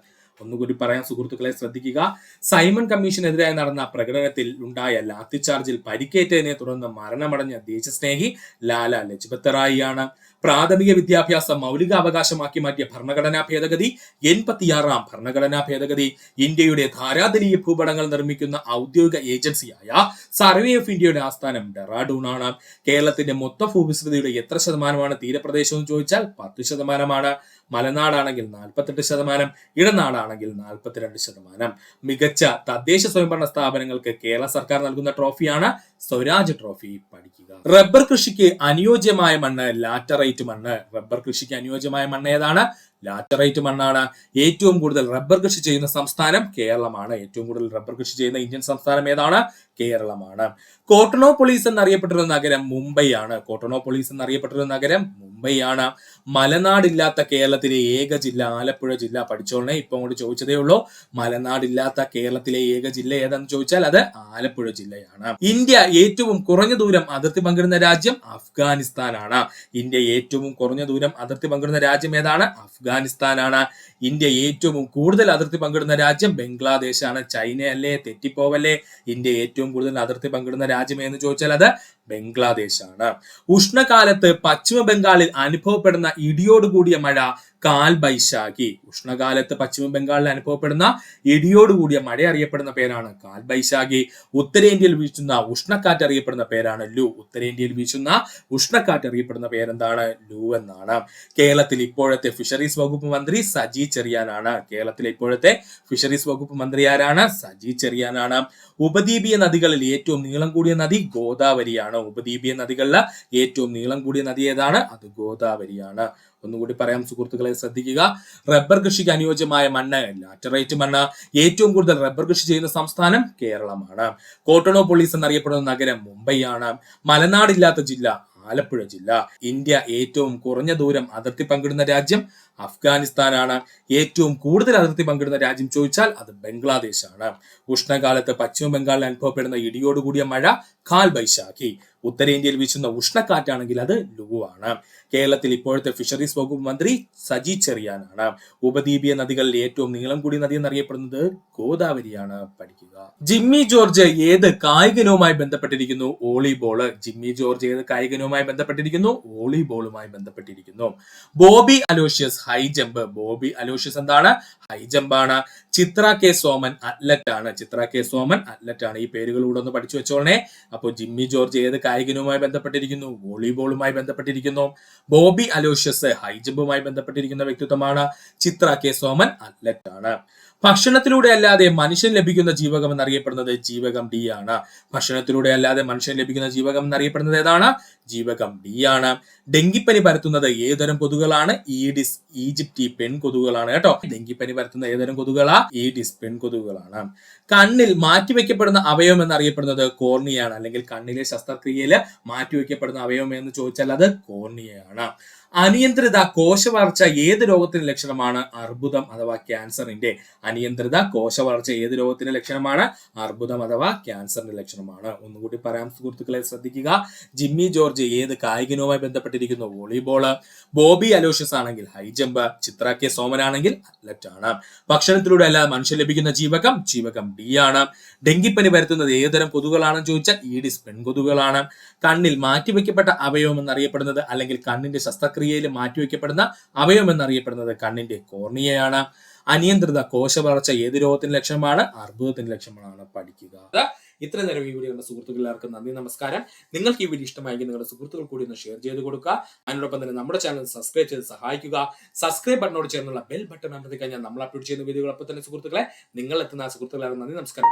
Speaker 1: ഒന്നുകൂടി പറയാൻ സുഹൃത്തുക്കളെ ശ്രദ്ധിക്കുക. സൈമൺ കമ്മീഷനെതിരായി നടന്ന പ്രകടനത്തിൽ ഉണ്ടായ ലാത്തിചാർജിൽ പരിക്കേറ്റതിനെ തുടർന്ന് മരണമടഞ്ഞ ദേശസ്നേഹി ലാലാ ലജ്പത് റായ് ആണ്. പ്രാഥമിക വിദ്യാഭ്യാസം മൗലിക അവകാശമാക്കി മാറ്റിയ ഭരണഘടനാ ഭേദഗതി 86ാം ഭരണഘടനാ ഭേദഗതി. ഇന്ത്യയുടെ ധാരാതലീയ ഭൂപടങ്ങൾ നിർമ്മിക്കുന്ന ഔദ്യോഗിക ഏജൻസിയായ സർവേ ഓഫ് ഇന്ത്യയുടെ ആസ്ഥാനം ഡെറാഡൂൺ ആണ്. കേരളത്തിന്റെ മൊത്തം ഭൂവിസ്തൃതിയുടെ എത്ര ശതമാനമാണ് തീരപ്രദേശം എന്ന് ചോദിച്ചാൽ 10%. മലനാടാണെങ്കിൽ 48%. ഇടനാടാണെങ്കിൽ 42%. മികച്ച തദ്ദേശ സ്വയംഭരണ സ്ഥാപനങ്ങൾക്ക് കേരള സർക്കാർ നൽകുന്ന ട്രോഫിയാണ് സ്വരാജ് ട്രോഫി. പഠിക്കുക. റബ്ബർ കൃഷിക്ക് അനുയോജ്യമായ മണ്ണ് ലാറ്ററൈറ്റ് മണ്ണ്. റബ്ബർ കൃഷിക്ക് അനുയോജ്യമായ മണ്ണ് ഏതാണ്? ലാറ്ററൈറ്റ് മണ്ണാണ്. ഏറ്റവും കൂടുതൽ റബ്ബർ കൃഷി ചെയ്യുന്ന സംസ്ഥാനം കേരളമാണ്. ഏറ്റവും കൂടുതൽ റബ്ബർ കൃഷി ചെയ്യുന്ന ഇന്ത്യൻ സംസ്ഥാനം ഏതാണ്? കേരളമാണ്. കോട്ടണോപോളിസ് എന്നറിയപ്പെട്ടിരുന്ന നഗരം മുംബൈ ആണ്. കോട്ടണോപോളിസ് എന്നറിയപ്പെട്ടിരുന്ന നഗരം മുംബൈ ആണ്. മലനാടില്ലാത്ത കേരളത്തിലെ ഏക ജില്ല ആലപ്പുഴ ജില്ല. പഠിച്ചോളനെ, ഇപ്പൊ അങ്ങോട്ട് ചോദിച്ചതേ ഉള്ളൂ. മലനാടില്ലാത്ത കേരളത്തിലെ ഏക ജില്ല ഏതാന്ന് ചോദിച്ചാൽ അത് ആലപ്പുഴ ജില്ലയാണ്. ഇന്ത്യ ഏറ്റവും കുറഞ്ഞ ദൂരം അതിർത്തി പങ്കിടുന്ന രാജ്യം അഫ്ഗാനിസ്ഥാനാണ്. ഇന്ത്യ ഏറ്റവും കുറഞ്ഞ ദൂരം അതിർത്തി പങ്കിടുന്ന രാജ്യം ഏതാണ്? അഫ്ഗാനിസ്ഥാനാണ്. ഇന്ത്യ ഏറ്റവും കൂടുതൽ അതിർത്തി പങ്കിടുന്ന രാജ്യം ബംഗ്ലാദേശാണ്. ചൈനയല്ലേ? തെറ്റിപ്പോവല്ലേ. ഇന്ത്യ ഏറ്റവും കൂടുതൽ അതിർത്തി പങ്കിടുന്ന രാജ്യം എന്ന് ചോദിച്ചാൽ അത് ബംഗ്ലാദേശാണ്. ഉഷ്ണകാലത്ത് പശ്ചിമ ബംഗാളിൽ അനുഭവപ്പെടുന്ന ഇടിയോടുകൂടിയ മഴ കാൽബൈശാഖി. ഉഷ്ണകാലത്ത് പശ്ചിമ ബംഗാളിൽ അനുഭവപ്പെടുന്ന ഇടിയോടുകൂടിയ മഴ അറിയപ്പെടുന്ന പേരാണ് കാൽബൈശാഖി. ഉത്തരേന്ത്യയിൽ വീശുന്ന ഉഷ്ണക്കാറ്റ് അറിയപ്പെടുന്ന പേരാണ് ലു. ഉത്തരേന്ത്യയിൽ വീശുന്ന ഉഷ്ണക്കാറ്റ് അറിയപ്പെടുന്ന പേരെന്താണ്? ലു എന്നാണ്. കേരളത്തിൽ ഇപ്പോഴത്തെ ഫിഷറീസ് വകുപ്പ് മന്ത്രി സജി ചെറിയാനാണ്. കേരളത്തിലെ ഇപ്പോഴത്തെ ഫിഷറീസ് വകുപ്പ് മന്ത്രി ആരാണ്? സജി ചെറിയാനാണ്. ഉപദ്വീപീയ നദികളിൽ ഏറ്റവും നീളം കൂടിയ നദി ഗോദാവരിയാണ്. ഉപദ്വീപീയ നദികളിൽ ഏറ്റവും നീളം കൂടിയ നദി ഏതാണ്? അത് ഗോദാവരിയാണ്. ഒന്നുകൂടി പറയാം സുഹൃത്തുക്കളെ ശ്രദ്ധിക്കുക. റബ്ബർ കൃഷിക്ക് അനുയോജ്യമായ മണ്ണ് ലാറ്ററൈറ്റ് മണ്ണ്. ഏറ്റവും കൂടുതൽ റബ്ബർ കൃഷി ചെയ്യുന്ന സംസ്ഥാനം കേരളമാണ്. കോട്ടണോപോളിസ് എന്നറിയപ്പെടുന്ന നഗരം മുംബൈ ആണ്. മലനാടില്ലാത്ത ജില്ല ആലപ്പുഴ ജില്ല. ഇന്ത്യ ഏറ്റവും കുറഞ്ഞ ദൂരം അതിർത്തി പങ്കിടുന്ന രാജ്യം അഫ്ഗാനിസ്ഥാനാണ്. ഏറ്റവും കൂടുതൽ അതിർത്തി പങ്കിടുന്ന രാജ്യം ചോദിച്ചാൽ അത് ബംഗ്ലാദേശാണ്. ഉഷ്ണകാലത്ത് പശ്ചിമ ബംഗാളിൽ അനുഭവപ്പെടുന്ന ഇടിയോടുകൂടിയ മഴ കാൽബൈശാഖി. ഉത്തരേന്ത്യയിൽ വീശുന്ന ഉഷ്ണക്കാറ്റാണെങ്കിൽ അത് ലൂ ആണ്. കേരളത്തിൽ ഇപ്പോഴത്തെ ഫിഷറീസ് വകുപ്പ് മന്ത്രി സജി ചെറിയാനാണ്. ഉപദ്വീപീയ നദികളിൽ ഏറ്റവും നീളം കൂടിയ നദി എന്നറിയപ്പെടുന്നത് ഗോദാവരിയാണ്. പഠിക്കുക. ജിമ്മി ജോർജ് ഏത് കായിക ഇനവുമായി ബന്ധപ്പെട്ടിരിക്കുന്നു? വോളിബോള്. ജിമ്മി ജോർജ് ഏത് കായിക ഇനവുമായി ബന്ധപ്പെട്ടിരിക്കുന്നു? വോളിബോളുമായി ബന്ധപ്പെട്ടിരിക്കുന്നു. Bobby Aloysius high jump. Bobby Aloysius എന്താണ്? ഹൈ ജമ്പ് ആണ്. ചിത്ര കെ സോമൻ അത്ലറ്റ് ആണ്. ചിത്ര കെ സോമൻ അത്ലറ്റ് ആണ്. ഈ പേരുകൾ കൂടെ ഒന്ന് പഠിച്ചു വെച്ചോളണേ. അപ്പോൾ ജിമ്മി ജോർജ് ഏത് കായികനുമായി ബന്ധപ്പെട്ടിരിക്കുന്നു? വോളിബോളുമായി ബന്ധപ്പെട്ടിരിക്കുന്നു. ബോബി അലോഷ്യസ് ഹൈ ജമ്പുമായി ബന്ധപ്പെട്ടിരിക്കുന്ന വ്യക്തിത്വമാണ്. ചിത്ര കെ സോമൻ അത്ലറ്റ് ആണ്. ഭക്ഷണത്തിലൂടെ അല്ലാതെ മനുഷ്യൻ ലഭിക്കുന്ന ജീവകം എന്നറിയപ്പെടുന്നത് ജീവകം ഡി ആണ്. ഭക്ഷണത്തിലൂടെ അല്ലാതെ മനുഷ്യൻ ലഭിക്കുന്ന ജീവകം എന്നറിയപ്പെടുന്നത് ഏതാണ്? ജീവകം ഡി ആണ്. ഡെങ്കിപ്പനി പരത്തുന്നത് ഏതരം കൊതുകുകളാണ്? ഈഡിസ് ഈജിപ്തി പെൺകൊതുകുകളാണ് കേട്ടോ. ഡെങ്കിപ്പനി പരത്തുന്ന ഏതരം കൊതുകുകളാ? ഈഡിസ് പെൺകൊതുകുകളാണ്. കണ്ണിൽ മാറ്റിവെക്കപ്പെടുന്ന അവയവം എന്നറിയപ്പെടുന്നത് കോർണിയാണ്. അല്ലെങ്കിൽ കണ്ണിലെ ശസ്ത്രക്രിയയിൽ മാറ്റിവെക്കപ്പെടുന്ന അവയവം എന്ന് ചോദിച്ചാൽ അത് കോർണിയയാണ്. അനിയന്ത്രിത കോശവളർച്ച ഏത് രോഗത്തിന്റെ ലക്ഷണമാണ്? അർബുദം അഥവാ ക്യാൻസറിന്റെ. അനിയന്ത്രിത കോശവളർച്ച ഏത് രോഗത്തിന്റെ ലക്ഷണമാണ്? അർബുദം അഥവാ ക്യാൻസറിന്റെ ലക്ഷണമാണ്. ഒന്നുകൂടി പറയാം സുഹൃത്തുക്കളെ, ശ്രദ്ധിക്കുക. ജിമ്മി ജോർജ് ഏത് കായികനുമായി ബന്ധപ്പെട്ടിരിക്കുന്നു? വോളിബോള്. ബോബി അലോഷ്യസ് ആണെങ്കിൽ ഹൈ ജമ്പ്. ചിത്ര കെ സോമൻ ആണെങ്കിൽ അത്ലറ്റ് ആണ്. ഭക്ഷണത്തിലൂടെ അല്ലാതെ മനുഷ്യൻ ലഭിക്കുന്ന ജീവകം ജീവകം ഡി ആണ്. ഡെങ്കിപ്പനി പരത്തുന്നത് ഏതരം കൊതുകുകളാണെന്ന് ചോദിച്ചാൽ ഈഡിസ് പെൺകൊതുകുകളാണ്. കണ്ണിൽ മാറ്റിവെക്കപ്പെട്ട അവയവം എന്നറിയപ്പെടുന്നത് അല്ലെങ്കിൽ കണ്ണിന്റെ ശസ്ത്രക്രിയയിൽ മാറ്റിവെക്കപ്പെടുന്ന അവയവം എന്നറിയപ്പെടുന്നത് കണ്ണിന്റെ കോർണിയയാണ്. അനിയന്ത്രിത കോശവളർച്ച ഏത് രോഗത്തിന്റെ ലക്ഷണമാണ്? അർബുദത്തിന്റെ ലക്ഷണമാണ്. പഠിക്കുക. ഇത്ര നേരം ഈ വീഡിയോ കണ്ട സുഹൃത്തുക്കൾ എല്ലാവർക്കും നന്ദി, നമസ്കാരം. നിങ്ങൾക്ക് ഈ വീഡിയോ ഇഷ്ടമായെങ്കിൽ നിങ്ങളുടെ സുഹൃത്തുക്കൾ കൂടി ഒന്ന് ഷെയർ ചെയ്ത് കൊടുക്കുക. അതിനോടൊപ്പം തന്നെ നമ്മുടെ ചാനൽ സബ്സ്ക്രൈബ് ചെയ്ത് സഹായിക്കുക. സബ്സ്ക്രൈബ് ബട്ടനോട് ചേർന്നുള്ള ബെൽ ബട്ടൺ അമർത്തി കഴിഞ്ഞാൽ നമ്മൾ അപ്ലോഡ് ചെയ്യുന്ന വീഡിയോകൾ അപ്പോൾ തന്നെ സുഹൃത്തുക്കളെ നിങ്ങൾ എത്തുന്ന സുഹൃത്തുക്കളെ നന്ദി, നമസ്കാരം.